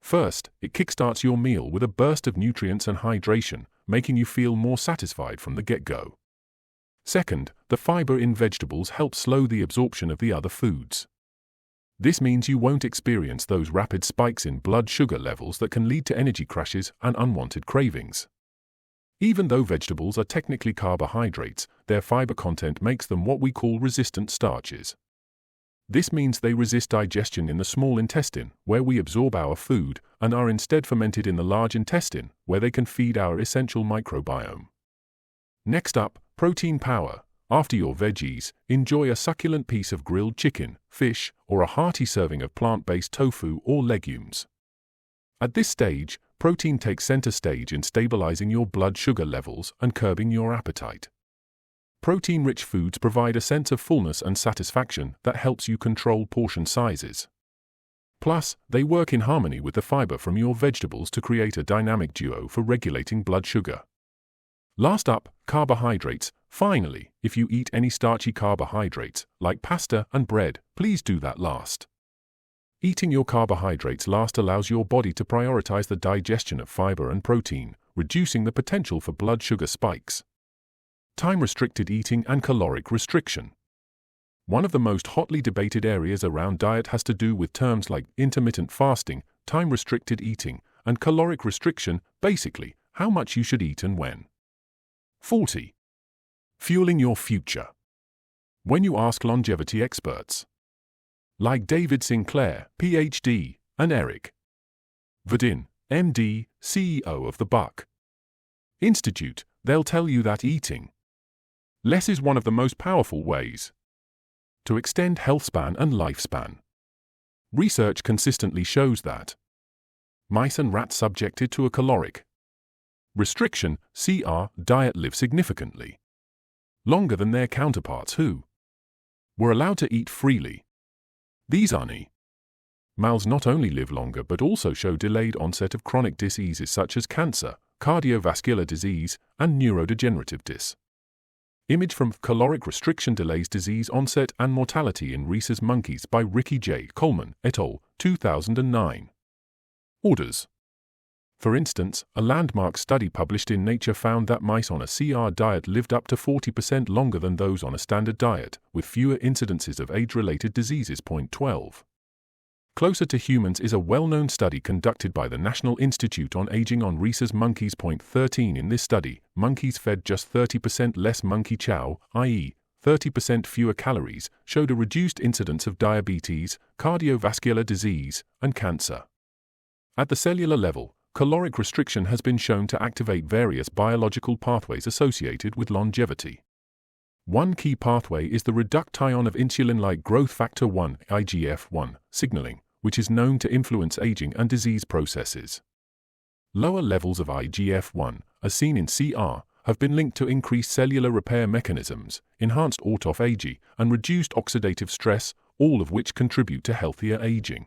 First, it kickstarts your meal with a burst of nutrients and hydration, making you feel more satisfied from the get-go. Second, the fiber in vegetables helps slow the absorption of the other foods. This means you won't experience those rapid spikes in blood sugar levels that can lead to energy crashes and unwanted cravings. Even though vegetables are technically carbohydrates, their fiber content makes them what we call resistant starches. This means they resist digestion in the small intestine, where we absorb our food, and are instead fermented in the large intestine, where they can feed our essential microbiome. Next up, protein power. After your veggies, enjoy a succulent piece of grilled chicken, fish, or a hearty serving of plant-based tofu or legumes. At this stage, protein takes center stage in stabilizing your blood sugar levels and curbing your appetite. Protein-rich foods provide a sense of fullness and satisfaction that helps you control portion sizes. Plus, they work in harmony with the fiber from your vegetables to create a dynamic duo for regulating blood sugar. Last up, carbohydrates. Finally, if you eat any starchy carbohydrates, like pasta and bread, please do that last. Eating your carbohydrates last allows your body to prioritize the digestion of fiber and protein, reducing the potential for blood sugar spikes. Time-restricted eating and caloric restriction. One of the most hotly debated areas around diet has to do with terms like intermittent fasting, time-restricted eating, and caloric restriction, basically, how much you should eat and when. 40. Fueling your future. When you ask longevity experts, like David Sinclair, PhD, and Eric Verdin, MD, CEO of the Buck Institute, they'll tell you that eating less is one of the most powerful ways to extend health span and lifespan. Research consistently shows that mice and rats subjected to a caloric restriction (CR) diet live significantly longer than their counterparts who were allowed to eat freely. These animals not only live longer but also show delayed onset of chronic diseases such as cancer, cardiovascular disease, and neurodegenerative dis. Image from Caloric Restriction Delays Disease Onset and Mortality in Rhesus Monkeys by Ricky J. Coleman, et al., 2009. Orders. For instance, a landmark study published in Nature found that mice on a CR diet lived up to 40% longer than those on a standard diet, with fewer incidences of age-related diseases. 12. Closer to humans is a well-known study conducted by the National Institute on Aging on rhesus monkeys. 13. In this study, monkeys fed just 30% less monkey chow, i.e., 30% fewer calories, showed a reduced incidence of diabetes, cardiovascular disease, and cancer. At the cellular level, caloric restriction has been shown to activate various biological pathways associated with longevity. One key pathway is the reduction of insulin-like growth factor 1, IGF-1, signaling, which is known to influence aging and disease processes. Lower levels of IGF-1, as seen in CR, have been linked to increased cellular repair mechanisms, enhanced autophagy, and reduced oxidative stress, all of which contribute to healthier aging.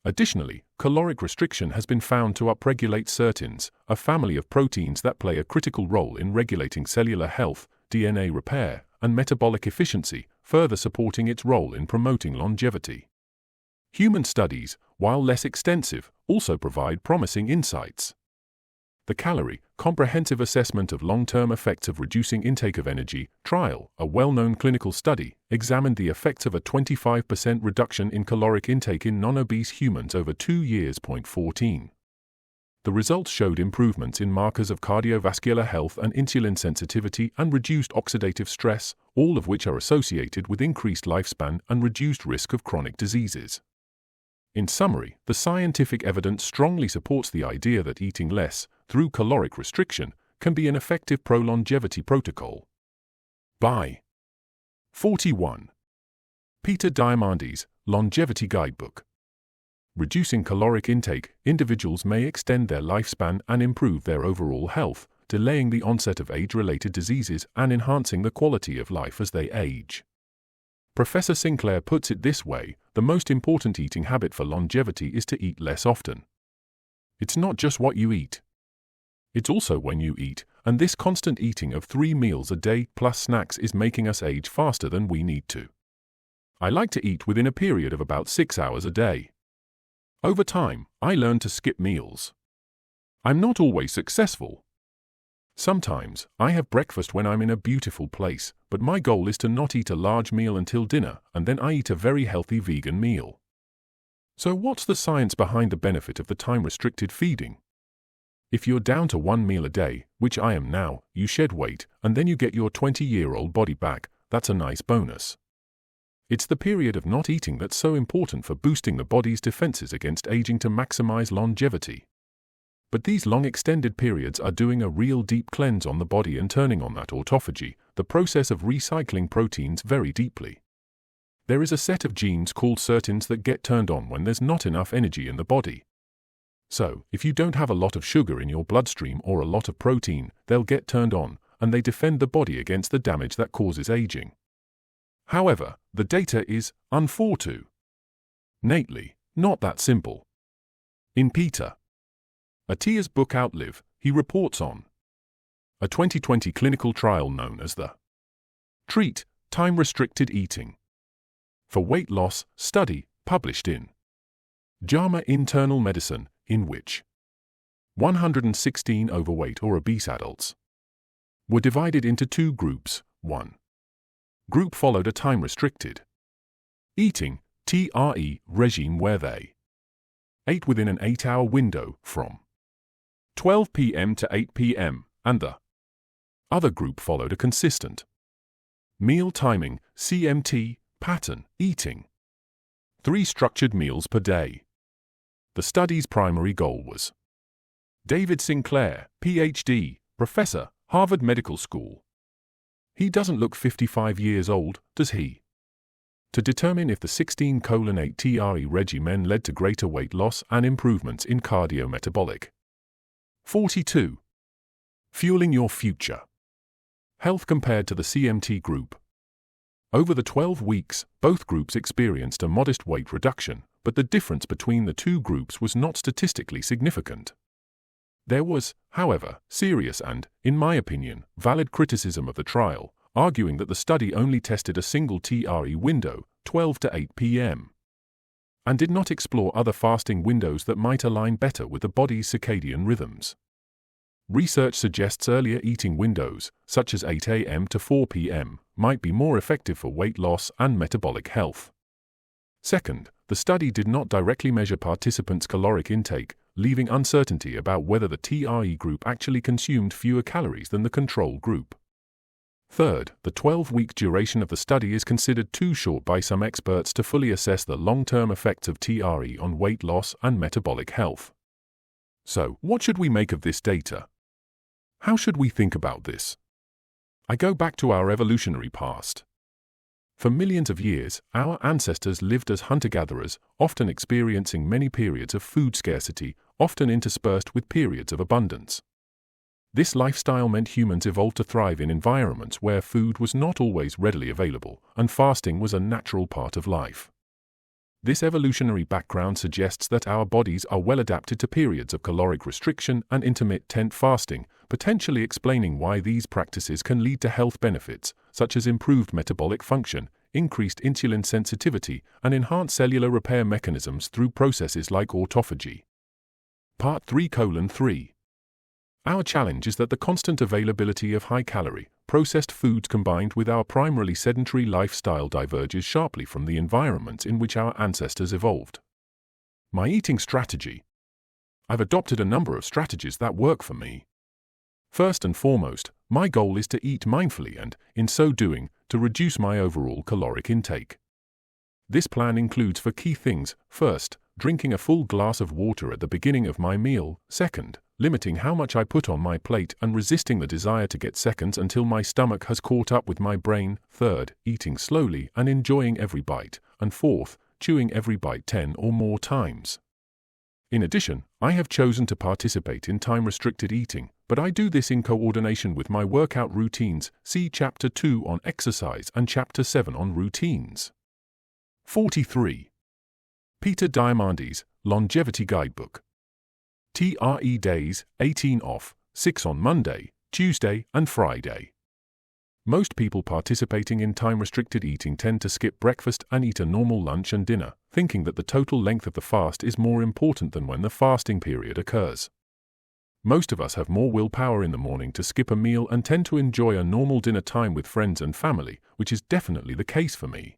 Additionally, caloric restriction has been found to upregulate sirtuins, a family of proteins that play a critical role in regulating cellular health, DNA repair, and metabolic efficiency, further supporting its role in promoting longevity. Human studies, while less extensive, also provide promising insights. The Calorie, Comprehensive Assessment of Long-Term Effects of Reducing Intake of Energy trial, a well-known clinical study, examined the effects of a 25% reduction in caloric intake in non-obese humans over 2 years. 14. The results showed improvements in markers of cardiovascular health and insulin sensitivity and reduced oxidative stress, all of which are associated with increased lifespan and reduced risk of chronic diseases. In summary, the scientific evidence strongly supports the idea that eating less, through caloric restriction, can be an effective pro-longevity protocol. By 41. Peter Diamandis, Longevity Guidebook. Reducing caloric intake, individuals may extend their lifespan and improve their overall health, delaying the onset of age-related diseases and enhancing the quality of life as they age. Professor Sinclair puts it this way: the most important eating habit for longevity is to eat less often. It's not just what you eat. It's also when you eat, and this constant eating of 3 meals a day plus snacks is making us age faster than we need to. I like to eat within a period of about 6 hours a day. Over time, I learned to skip meals. I'm not always successful. Sometimes, I have breakfast when I'm in a beautiful place, but my goal is to not eat a large meal until dinner, and then I eat a very healthy vegan meal. So what's the science behind the benefit of the time-restricted feeding? If you're down to 1 meal a day, which I am now, you shed weight, and then you get your 20-year-old body back. That's a nice bonus. It's the period of not eating that's so important for boosting the body's defenses against aging to maximize longevity. But these long extended periods are doing a real deep cleanse on the body and turning on that autophagy, the process of recycling proteins, very deeply. There is a set of genes called sirtuins that get turned on when there's not enough energy in the body. So, if you don't have a lot of sugar in your bloodstream or a lot of protein, they'll get turned on, and they defend the body against the damage that causes aging. However, the data is unfortunately not that simple. In Peter Attia's book Outlive, he reports on a 2020 clinical trial known as the TREAT Time-Restricted Eating for Weight Loss study published in JAMA Internal Medicine, in which 116 overweight or obese adults were divided into two groups. One group followed a time-restricted eating (TRE) regime where they ate within an 8-hour window from 12 p.m. to 8 p.m., and the other group followed a consistent meal timing (CMT) pattern, eating 3 structured meals per day. The study's primary goal was David Sinclair, Ph.D., professor, Harvard Medical School. He doesn't look 55 years old, does he? To determine if the 16:8 TRE regimen led to greater weight loss and improvements in cardiometabolic. 42. Fueling your future health compared to the CMT group. Over the 12 weeks, both groups experienced a modest weight reduction, but the difference between the two groups was not statistically significant. There was, however, serious and, in my opinion, valid criticism of the trial, arguing that the study only tested a single TRE window, 12 to 8 p.m., and did not explore other fasting windows that might align better with the body's circadian rhythms. Research suggests earlier eating windows, such as 8 a.m. to 4 p.m., might be more effective for weight loss and metabolic health. Second, the study did not directly measure participants' caloric intake, leaving uncertainty about whether the TRE group actually consumed fewer calories than the control group. Third, the 12-week duration of the study is considered too short by some experts to fully assess the long-term effects of TRE on weight loss and metabolic health. So, what should we make of this data? How should we think about this? I go back to our evolutionary past. For millions of years, our ancestors lived as hunter-gatherers, often experiencing many periods of food scarcity, often interspersed with periods of abundance. This lifestyle meant humans evolved to thrive in environments where food was not always readily available, and fasting was a natural part of life. This evolutionary background suggests that our bodies are well adapted to periods of caloric restriction and intermittent fasting, potentially explaining why these practices can lead to health benefits, such as improved metabolic function, increased insulin sensitivity, and enhanced cellular repair mechanisms through processes like autophagy. Part 3:3. Our challenge is that the constant availability of high-calorie, processed foods combined with our primarily sedentary lifestyle diverges sharply from the environments in which our ancestors evolved. My eating strategy. I've adopted a number of strategies that work for me. First and foremost, my goal is to eat mindfully and, in so doing, to reduce my overall caloric intake. This plan includes for key things: first, drinking a full glass of water at the beginning of my meal; second, limiting how much I put on my plate and resisting the desire to get seconds until my stomach has caught up with my brain; third, eating slowly and enjoying every bite; and fourth, chewing every bite 10 or more times. In addition, I have chosen to participate in time-restricted eating, but I do this in coordination with my workout routines. See Chapter 2 on exercise and Chapter 7 on routines. 43. Peter Diamandis, Longevity Guidebook. TRE days: 18 off, 6 on Monday, Tuesday, and Friday. Most people participating in time-restricted eating tend to skip breakfast and eat a normal lunch and dinner, thinking that the total length of the fast is more important than when the fasting period occurs. Most of us have more willpower in the morning to skip a meal and tend to enjoy a normal dinner time with friends and family, which is definitely the case for me.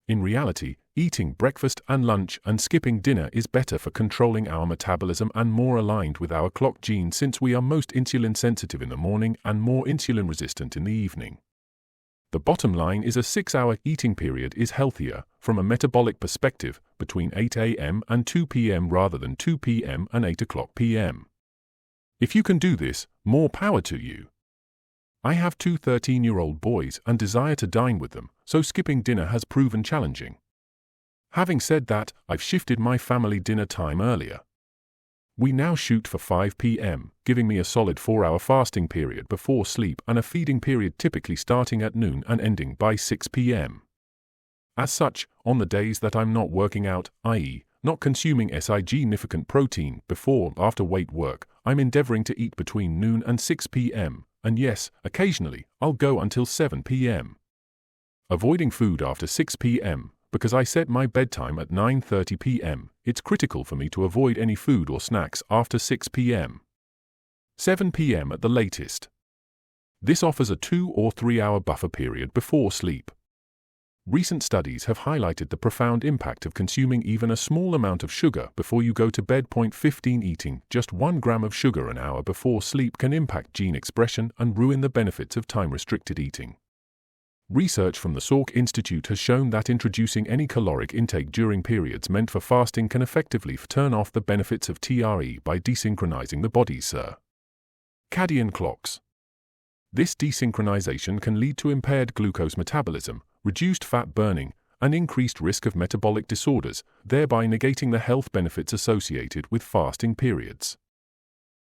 In reality, eating breakfast and lunch and skipping dinner is better for controlling our metabolism and more aligned with our clock genes, since we are most insulin sensitive in the morning and more insulin resistant in the evening. The bottom line is a 6-hour eating period is healthier, from a metabolic perspective, between 8 a.m. and 2 p.m. rather than 2 p.m. and 8 o'clock p.m. If you can do this, more power to you. I have 2 13-year-old boys and desire to dine with them, so skipping dinner has proven challenging. Having said that, I've shifted my family dinner time earlier. We now shoot for 5 p.m., giving me a solid 4-hour fasting period before sleep and a feeding period typically starting at noon and ending by 6 p.m. As such, on the days that I'm not working out, i.e., not consuming significant protein before or after weight work. I'm endeavoring to eat between noon and 6 p.m., and yes, occasionally, I'll go until 7 p.m. Avoiding food after 6 p.m., because I set my bedtime at 9:30 p.m., it's critical for me to avoid any food or snacks after 6 p.m. 7 p.m. at the latest. This offers a 2 or 3 hour buffer period before sleep. Recent studies have highlighted the profound impact of consuming even a small amount of sugar before you go to bed. 15 Eating just 1 gram of sugar an hour before sleep can impact gene expression and ruin the benefits of time-restricted eating. Research from the Salk Institute has shown that introducing any caloric intake during periods meant for fasting can effectively turn off the benefits of TRE by desynchronizing the body's circadian clocks. This desynchronization can lead to impaired glucose metabolism, reduced fat burning, and increased risk of metabolic disorders, thereby negating the health benefits associated with fasting periods.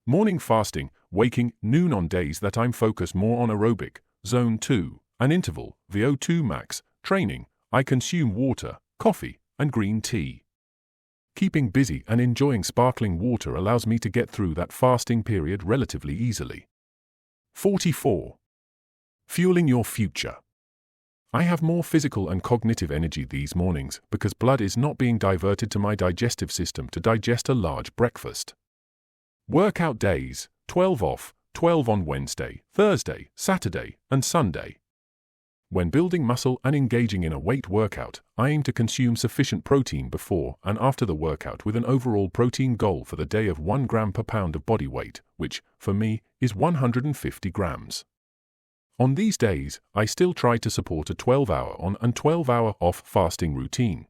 Morning fasting, waking noon on days that I'm focused more on aerobic, zone 2, and interval, VO2 max, training, I consume water, coffee, and green tea. Keeping busy and enjoying sparkling water allows me to get through that fasting period relatively easily. 44. Fueling your future. I have more physical and cognitive energy these mornings because blood is not being diverted to my digestive system to digest a large breakfast. Workout days, 12 off, 12 on Wednesday, Thursday, Saturday, and Sunday. When building muscle and engaging in a weight workout, I aim to consume sufficient protein before and after the workout with an overall protein goal for the day of 1 gram per pound of body weight, which, for me, is 150 grams. On these days, I still try to support a 12-hour on and 12-hour off fasting routine.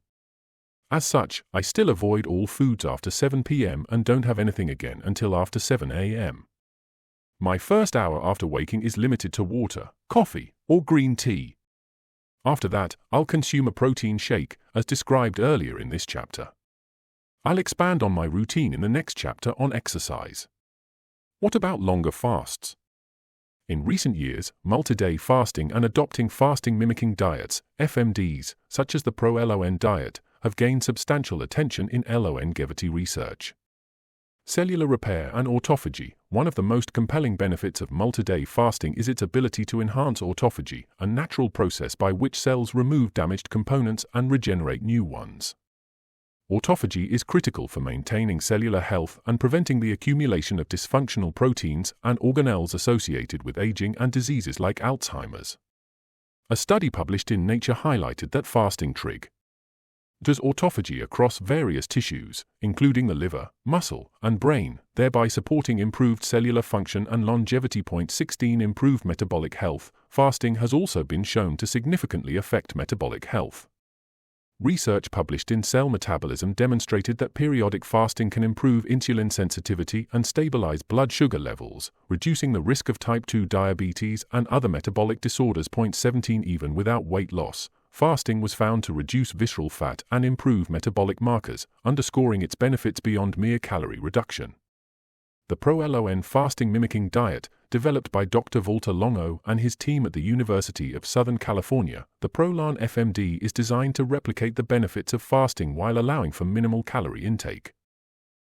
As such, I still avoid all foods after 7 p.m. and don't have anything again until after 7 a.m. My first hour after waking is limited to water, coffee, or green tea. After that, I'll consume a protein shake, as described earlier in this chapter. I'll expand on my routine in the next chapter on exercise. What about longer fasts? In recent years, multi-day fasting and adopting fasting-mimicking diets, FMDs, such as the Pro-LON diet, have gained substantial attention in longevity research. Cellular repair and autophagy. One of the most compelling benefits of multi-day fasting is its ability to enhance autophagy, a natural process by which cells remove damaged components and regenerate new ones. Autophagy is critical for maintaining cellular health and preventing the accumulation of dysfunctional proteins and organelles associated with aging and diseases like Alzheimer's. A study published in Nature highlighted that fasting triggers autophagy across various tissues, including the liver, muscle, and brain, thereby supporting improved cellular function and longevity. 16 Improved metabolic health. Fasting has also been shown to significantly affect metabolic health. Research published in Cell Metabolism demonstrated that periodic fasting can improve insulin sensitivity and stabilize blood sugar levels, reducing the risk of type 2 diabetes and other metabolic disorders. 17 Even without weight loss, fasting was found to reduce visceral fat and improve metabolic markers, underscoring its benefits beyond mere calorie reduction. The Pro-LON fasting mimicking diet, developed by Dr. Valter Longo and his team at the University of Southern California, the Pro-LON FMD is designed to replicate the benefits of fasting while allowing for minimal calorie intake.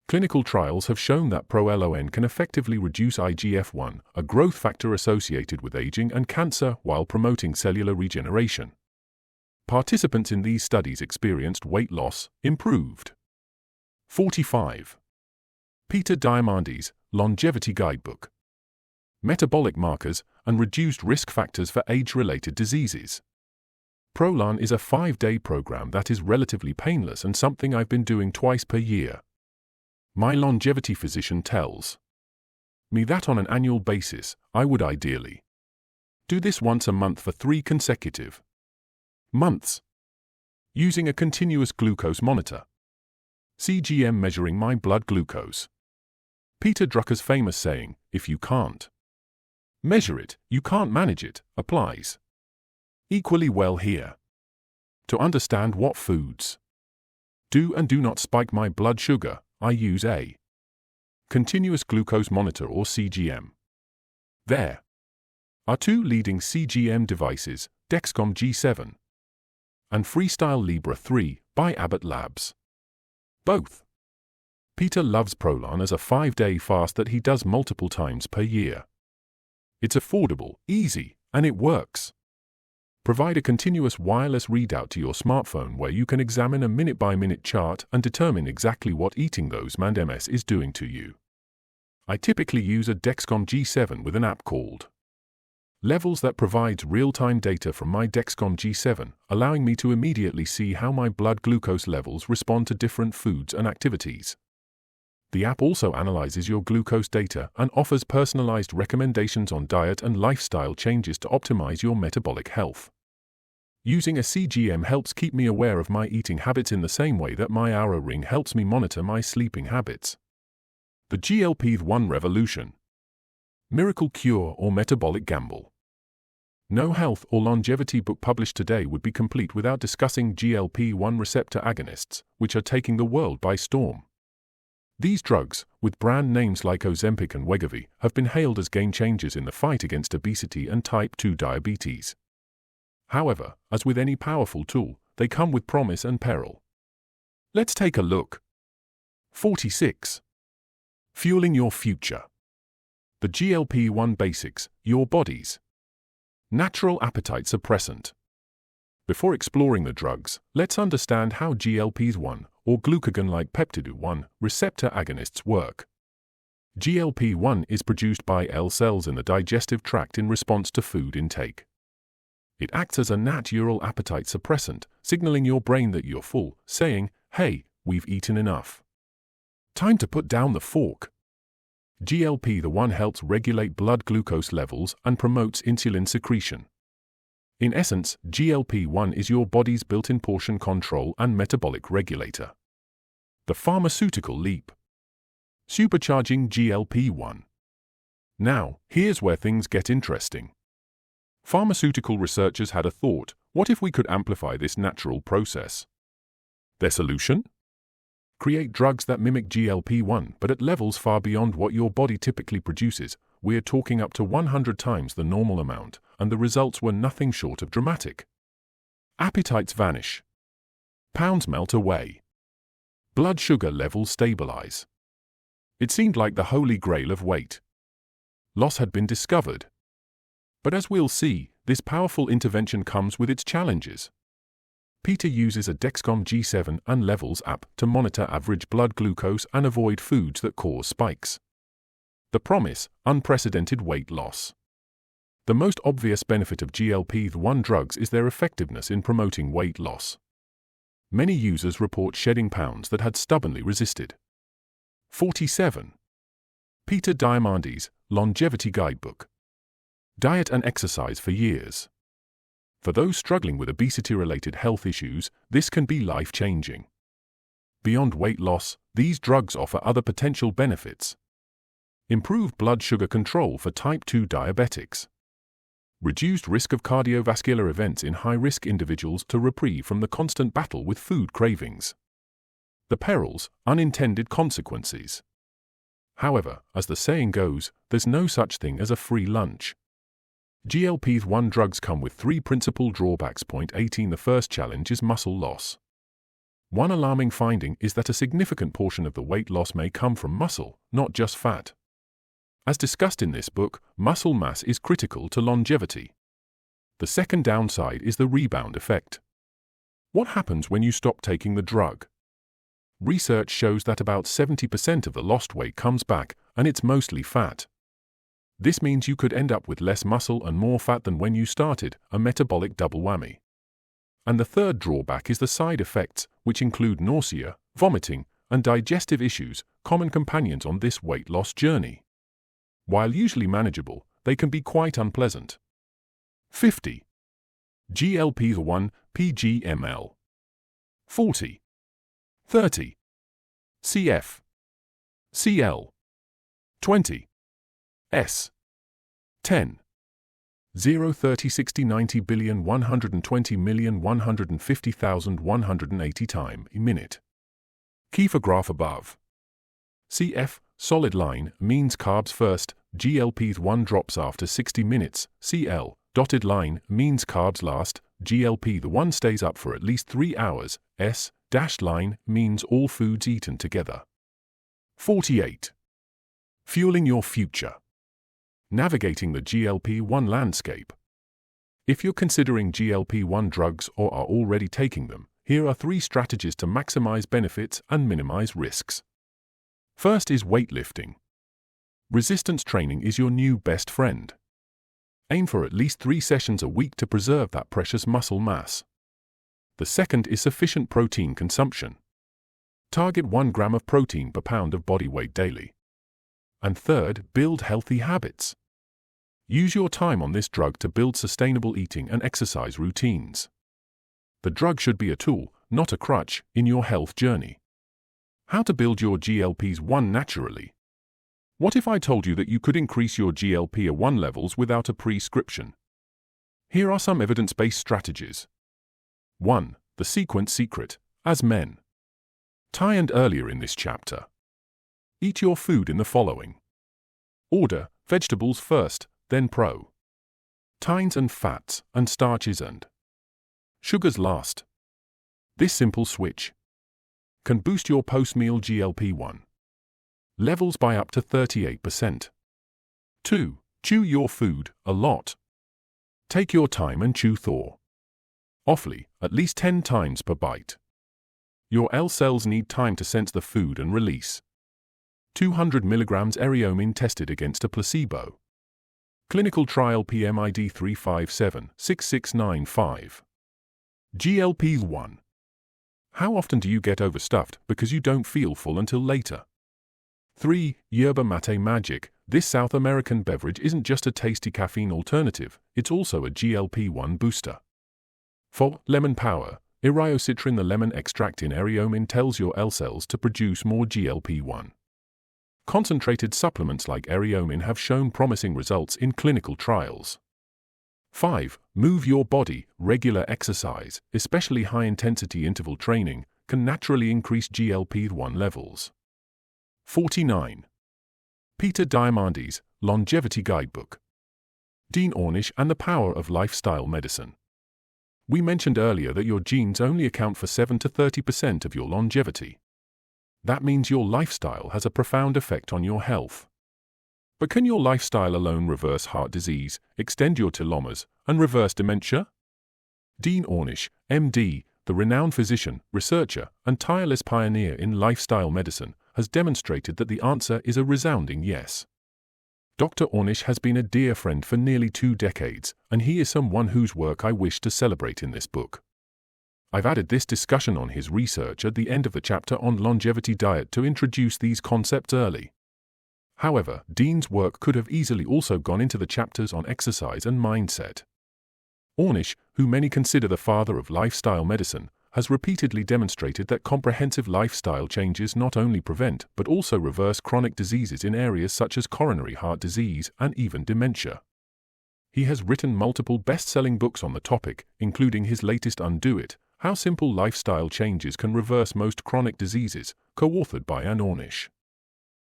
Clinical trials have shown that Pro-LON can effectively reduce IGF-1, a growth factor associated with aging and cancer, while promoting cellular regeneration. Participants in these studies experienced weight loss, improved. 45. Peter Diamandis, Longevity Guidebook. Metabolic markers and reduced risk factors for age-related diseases. Pro-LON is a 5-day program that is relatively painless and something I've been doing twice per year. My longevity physician tells me that on an annual basis, I would ideally do this once a month for 3 consecutive months, using a continuous glucose monitor, CGM, measuring my blood glucose. Peter Drucker's famous saying, "If you can't measure it, you can't manage it," applies equally well here. To understand what foods do and do not spike my blood sugar, I use a continuous glucose monitor or CGM. There are 2 leading CGM devices, Dexcom G7 and Freestyle Libre 3 by Abbott Labs. Both. Peter loves Prolon as a 5-day fast that he does multiple times per year. It's affordable, easy, and it works. Provide a continuous wireless readout to your smartphone where you can examine a minute-by-minute chart and determine exactly what eating those MS is doing to you. I typically use a Dexcom G7 with an app called Levels that provides real-time data from my Dexcom G7, allowing me to immediately see how my blood glucose levels respond to different foods and activities. The app also analyzes your glucose data and offers personalized recommendations on diet and lifestyle changes to optimize your metabolic health. Using a CGM helps keep me aware of my eating habits in the same way that my Oura Ring helps me monitor my sleeping habits. The GLP-1 Revolution. Miracle Cure or Metabolic Gamble. No health or longevity book published today would be complete without discussing GLP-1 receptor agonists, which are taking the world by storm. These drugs, with brand names like Ozempic and Wegovy, have been hailed as game changers in the fight against obesity and type 2 diabetes. However, as with any powerful tool, they come with promise and peril. Let's take a look. 46. Fueling your future. The GLP-1 basics, your body's natural appetite suppressant. Before exploring the drugs, let's understand how GLP-1, or glucagon-like peptide-1, receptor agonists work. GLP-1 is produced by L cells in the digestive tract in response to food intake. It acts as a natural appetite suppressant, signaling your brain that you're full, saying, "Hey, we've eaten enough. Time to put down the fork." GLP-1 helps regulate blood glucose levels and promotes insulin secretion. In essence, GLP-1 is your body's built-in portion control and metabolic regulator. The pharmaceutical leap. Supercharging GLP-1. Now, here's where things get interesting. Pharmaceutical researchers had a thought: what if we could amplify this natural process? Their solution? Create drugs that mimic GLP-1 but at levels far beyond what your body typically produces. We're talking up to 100 times the normal amount, and the results were nothing short of dramatic. Appetites vanish. Pounds melt away. Blood sugar levels stabilize. It seemed like the holy grail of weight loss had been discovered. But as we'll see, this powerful intervention comes with its challenges. Peter uses a Dexcom G7 and Levels app to monitor average blood glucose and avoid foods that cause spikes. The promise: unprecedented weight loss. The most obvious benefit of GLP-1 drugs is their effectiveness in promoting weight loss. Many users report shedding pounds that had stubbornly resisted. 47. Peter Diamandis, Longevity Guidebook. Diet and exercise for years. For those struggling with obesity-related health issues, this can be life-changing. Beyond weight loss, these drugs offer other potential benefits. Improved blood sugar control for type 2 diabetics. Reduced risk of cardiovascular events in high-risk individuals to reprieve from the constant battle with food cravings. The perils: unintended consequences. However, as the saying goes, there's no such thing as a free lunch. GLP-1 drugs come with 3 principal drawbacks. Point 18. The first challenge is muscle loss. One alarming finding is that a significant portion of the weight loss may come from muscle, not just fat. As discussed in this book, muscle mass is critical to longevity. The second downside is the rebound effect. What happens when you stop taking the drug? Research shows that about 70% of the lost weight comes back, and it's mostly fat. This means you could end up with less muscle and more fat than when you started, a metabolic double whammy. And the third drawback is the side effects, which include nausea, vomiting, and digestive issues, common companions on this weight loss journey. While usually manageable, they can be quite unpleasant. 50. GLP-1 PGML. 40. 30. CF. CL. 20. S. 10. 0 30 60 90 billion 120 million 150,180 time a minute. Key for graph above. CF, solid line, means carbs first, GLP-1 drops after 60 minutes, CL, dotted line, means carbs last, GLP-1 stays up for at least 3 hours, S, dashed line means all foods eaten together. 48. Fueling your future. Navigating the GLP-1 landscape. If you're considering GLP-1 drugs or are already taking them, here are 3 strategies to maximize benefits and minimize risks. First is weightlifting. Resistance training is your new best friend. Aim for at least 3 sessions a week to preserve that precious muscle mass. The second is sufficient protein consumption. Target 1 gram of protein per pound of body weight daily. And third, build healthy habits. Use your time on this drug to build sustainable eating and exercise routines. The drug should be a tool, not a crutch, in your health journey. How to build your GLP-1 naturally. What if I told you that you could increase your GLP-1 levels without a prescription? Here are some evidence-based strategies. 1. The sequence secret, as men. Tie-in earlier in this chapter. Eat your food in the following order: vegetables first, then proteins and fats and starches and sugars last. This simple switch can boost your post-meal GLP-1 levels by up to 38%. 2. Chew your food a lot. Take your time and chew thoroughly, at least 10 times per bite. Your L cells need time to sense the food and release. 200 mg Eriomin tested against a placebo. Clinical trial PMID 357-6695. GLP-1. How often do you get overstuffed because you don't feel full until later? 3. Yerba Mate Magic. This South American beverage isn't just a tasty caffeine alternative, it's also a GLP-1 booster. 4. Lemon Power. Iriocitrin. The lemon extract in Eriomin tells your L cells to produce more GLP-1. Concentrated supplements like Eriomin have shown promising results in clinical trials. 5. Move your body. Regular exercise, especially high-intensity interval training, can naturally increase GLP-1 levels. 49. Peter Diamandis, Longevity Guidebook. Dean Ornish and the Power of Lifestyle Medicine. We mentioned earlier that your genes only account for 7 to 30% of your longevity. That means your lifestyle has a profound effect on your health. But can your lifestyle alone reverse heart disease, extend your telomeres, and reverse dementia? Dean Ornish, MD, the renowned physician, researcher, and tireless pioneer in lifestyle medicine, has demonstrated that the answer is a resounding yes. Dr. Ornish has been a dear friend for nearly 2 decades, and he is someone whose work I wish to celebrate in this book. I've added this discussion on his research at the end of the chapter on longevity diet to introduce these concepts early. However, Dean's work could have easily also gone into the chapters on exercise and mindset. Ornish, who many consider the father of lifestyle medicine, has repeatedly demonstrated that comprehensive lifestyle changes not only prevent but also reverse chronic diseases in areas such as coronary heart disease and even dementia. He has written multiple best-selling books on the topic, including his latest Undo It: How Simple Lifestyle Changes Can Reverse Most Chronic Diseases, co-authored by Ann Ornish.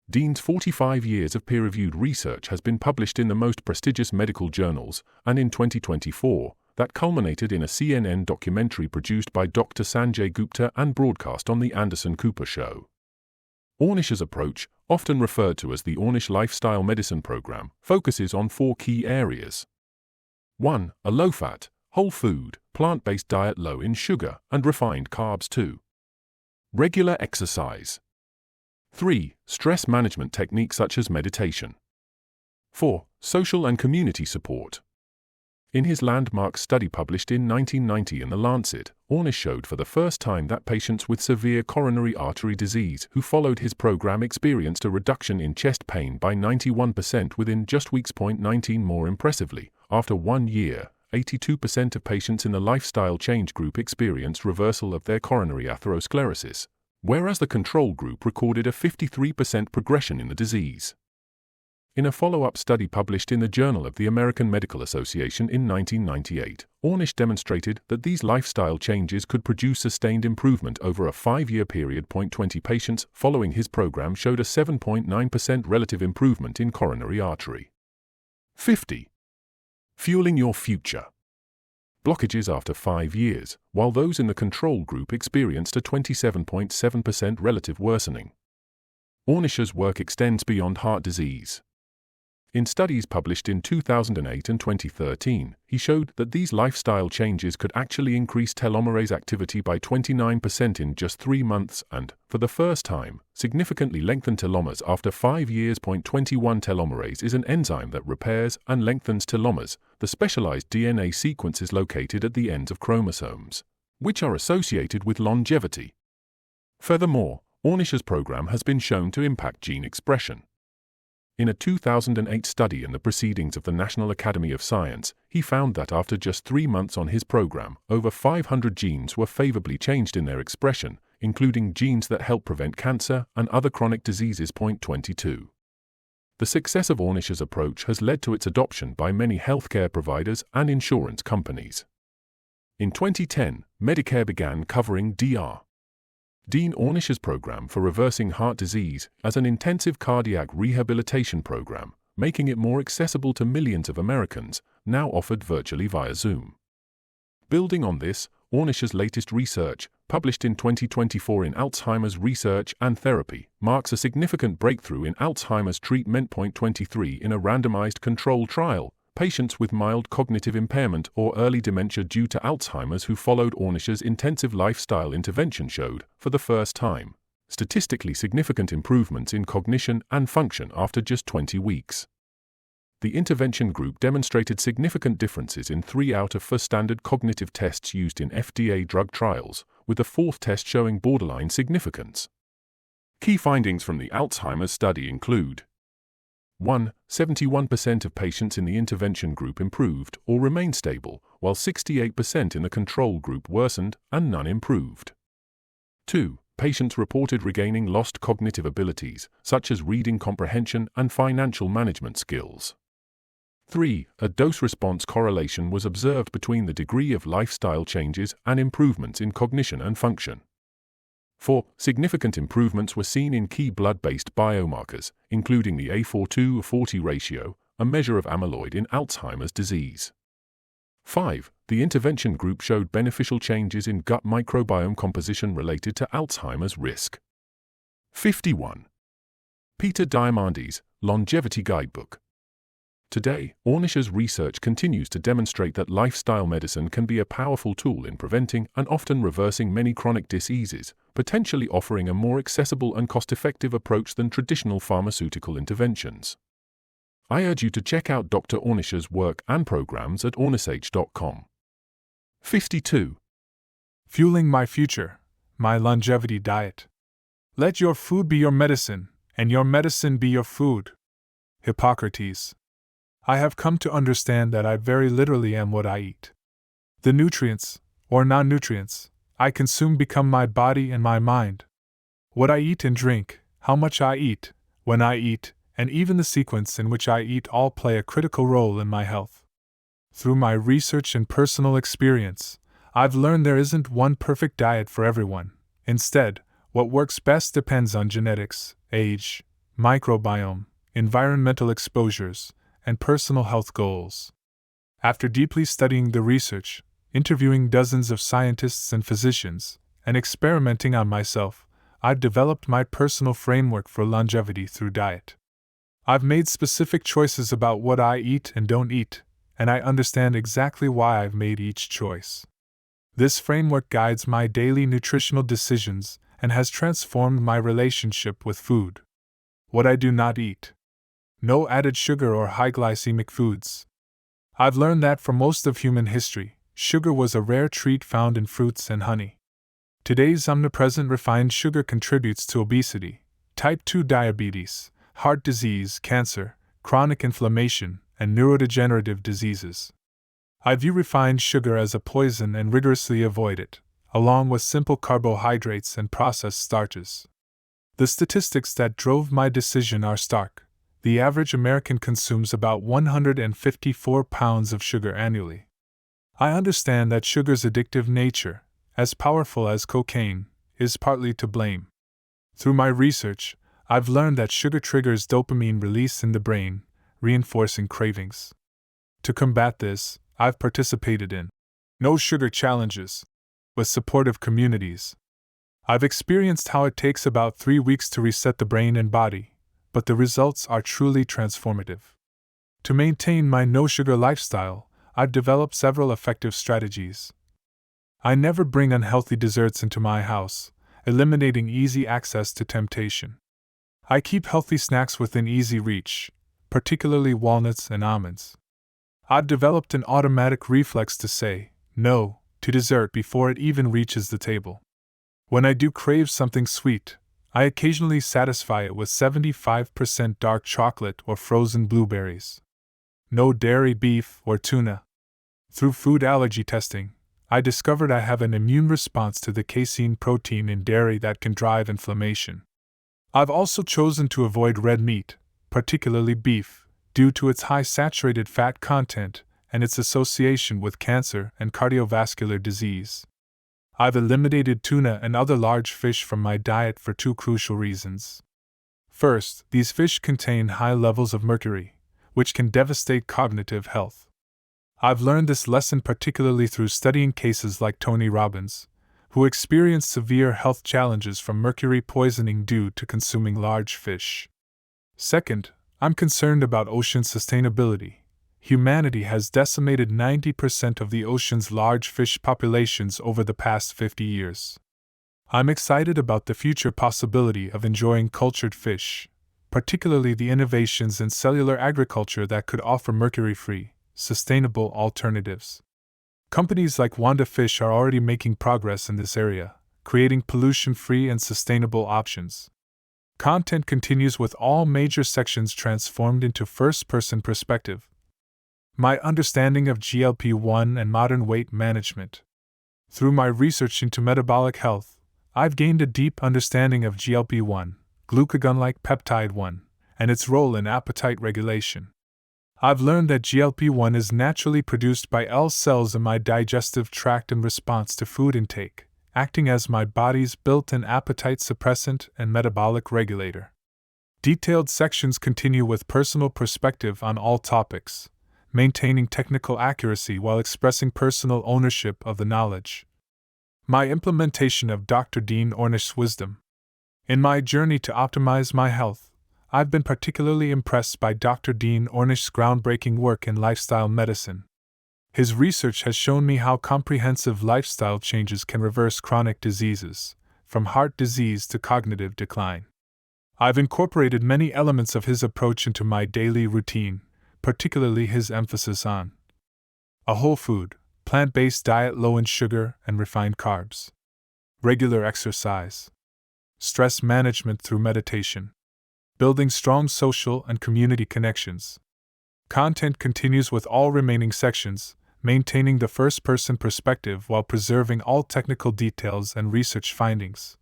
Dean's 45 years of peer-reviewed research has been published in the most prestigious medical journals, and in 2024, that culminated in a CNN documentary produced by Dr. Sanjay Gupta and broadcast on The Anderson Cooper Show. Ornish's approach, often referred to as the Ornish Lifestyle Medicine Program, focuses on 4 key areas. 1. A low-fat, whole food, plant-based diet low in sugar and refined carbs. 2. Regular exercise. 3. Stress management techniques such as meditation. 4. Social and community support. In his landmark study published in 1990 in The Lancet, Ornish showed for the first time that patients with severe coronary artery disease who followed his program experienced a reduction in chest pain by 91% within just weeks. 19 More impressively, after 1 year, 82% of patients in the lifestyle change group experienced reversal of their coronary atherosclerosis, whereas the control group recorded a 53% progression in the disease. In a follow-up study published in the Journal of the American Medical Association in 1998, Ornish demonstrated that these lifestyle changes could produce sustained improvement over a 5-year period. 20 patients following his program showed a 7.9% relative improvement in coronary artery. 50. Fueling your future. blockages after 5 years, while those in the control group experienced a 27.7% relative worsening. Ornish's work extends beyond heart disease. In studies published in 2008 and 2013, he showed that these lifestyle changes could actually increase telomerase activity by 29% in just 3 months and, for the first time, significantly lengthen telomeres after 5 years. 21 telomerase is an enzyme that repairs and lengthens telomeres, the specialized DNA sequences located at the ends of chromosomes, which are associated with longevity. Furthermore, Ornish's program has been shown to impact gene expression. In a 2008 study in the Proceedings of the National Academy of Science, he found that after just 3 months on his program, over 500 genes were favorably changed in their expression, including genes that help prevent cancer and other chronic diseases. 22. The success of Ornish's approach has led to its adoption by many healthcare providers and insurance companies. In 2010, Medicare began covering Dr. Dean Ornish's program for reversing heart disease as an intensive cardiac rehabilitation program, making it more accessible to millions of Americans, now offered virtually via Zoom. Building on this, Ornish's latest research, published in 2024 in Alzheimer's Research and Therapy, marks a significant breakthrough in Alzheimer's treatment. 23 In a randomized control trial, patients with mild cognitive impairment or early dementia due to Alzheimer's who followed Ornish's intensive lifestyle intervention showed, for the first time, statistically significant improvements in cognition and function after just 20 weeks. The intervention group demonstrated significant differences in 3 out of 4 standard cognitive tests used in FDA drug trials, with the 4th test showing borderline significance. Key findings from the Alzheimer's study include: 1. 71% of patients in the intervention group improved or remained stable, while 68% in the control group worsened and none improved. 2. Patients reported regaining lost cognitive abilities, such as reading comprehension and financial management skills. 3. A dose-response correlation was observed between the degree of lifestyle changes and improvements in cognition and function. 4. Significant improvements were seen in key blood-based biomarkers, including the A4:40 ratio, a measure of amyloid in Alzheimer's disease. 5. The intervention group showed beneficial changes in gut microbiome composition related to Alzheimer's risk. 51. Peter Diamandis, Longevity Guidebook. Today, Ornish's research continues to demonstrate that lifestyle medicine can be a powerful tool in preventing and often reversing many chronic diseases, potentially offering a more accessible and cost-effective approach than traditional pharmaceutical interventions. I urge you to check out Dr. Ornish's work and programs at ornish.com. 52. Fueling my future, my longevity diet. Let your food be your medicine, and your medicine be your food. Hippocrates. I have come to understand that I very literally am what I eat. The nutrients, or non-nutrients, I consume become my body and my mind. What I eat and drink, how much I eat, when I eat, and even the sequence in which I eat all play a critical role in my health. Through my research and personal experience, I've learned there isn't one perfect diet for everyone. Instead, what works best depends on genetics, age, microbiome, environmental exposures, and personal health goals. After deeply studying the research, interviewing dozens of scientists and physicians, and experimenting on myself, I've developed my personal framework for longevity through diet. I've made specific choices about what I eat and don't eat, and I understand exactly why I've made each choice. This framework guides my daily nutritional decisions and has transformed my relationship with food. What I do not eat. No added sugar or high glycemic foods. I've learned that for most of human history, sugar was a rare treat found in fruits and honey. Today's omnipresent refined sugar contributes to obesity, type 2 diabetes, heart disease, cancer, chronic inflammation, and neurodegenerative diseases. I view refined sugar as a poison and rigorously avoid it, along with simple carbohydrates and processed starches. The statistics that drove my decision are stark. The average American consumes about 154 pounds of sugar annually. I understand that sugar's addictive nature, as powerful as cocaine, is partly to blame. Through my research, I've learned that sugar triggers dopamine release in the brain, reinforcing cravings. To combat this, I've participated in no sugar challenges, with supportive communities. I've experienced how it takes about 3 weeks to reset the brain and body, but the results are truly transformative. To maintain my no-sugar lifestyle, I've developed several effective strategies. I never bring unhealthy desserts into my house, eliminating easy access to temptation. I keep healthy snacks within easy reach, particularly walnuts and almonds. I've developed an automatic reflex to say no to dessert before it even reaches the table. When I do crave something sweet, I occasionally satisfy it with 75% dark chocolate or frozen blueberries. No dairy, beef, or tuna. Through food allergy testing, I discovered I have an immune response to the casein protein in dairy that can drive inflammation. I've also chosen to avoid red meat, particularly beef, due to its high saturated fat content and its association with cancer and cardiovascular disease. I've eliminated tuna and other large fish from my diet for 2 crucial reasons. First, these fish contain high levels of mercury, which can devastate cognitive health. I've learned this lesson particularly through studying cases like Tony Robbins, who experienced severe health challenges from mercury poisoning due to consuming large fish. Second, I'm concerned about ocean sustainability. Humanity has decimated 90% of the ocean's large fish populations over the past 50 years. I'm excited about the future possibility of enjoying cultured fish, particularly the innovations in cellular agriculture that could offer mercury-free, sustainable alternatives. Companies like Wanda Fish are already making progress in this area, creating pollution-free and sustainable options. Content continues with all major sections transformed into first-person perspective. My understanding of GLP-1 and modern weight management. Through my research into metabolic health, I've gained a deep understanding of GLP-1, glucagon-like peptide 1, and its role in appetite regulation. I've learned that GLP-1 is naturally produced by L cells in my digestive tract in response to food intake, acting as my body's built-in appetite suppressant and metabolic regulator. Detailed sections continue with personal perspective on all topics, maintaining technical accuracy while expressing personal ownership of the knowledge. My implementation of Dr. Dean Ornish's wisdom. In my journey to optimize my health, I've been particularly impressed by Dr. Dean Ornish's groundbreaking work in lifestyle medicine. His research has shown me how comprehensive lifestyle changes can reverse chronic diseases, from heart disease to cognitive decline. I've incorporated many elements of his approach into my daily routine, particularly his emphasis on a whole food, plant-based diet low in sugar and refined carbs, regular exercise, stress management through meditation, building strong social and community connections. Content continues with all remaining sections, maintaining the first-person perspective while preserving all technical details and research findings.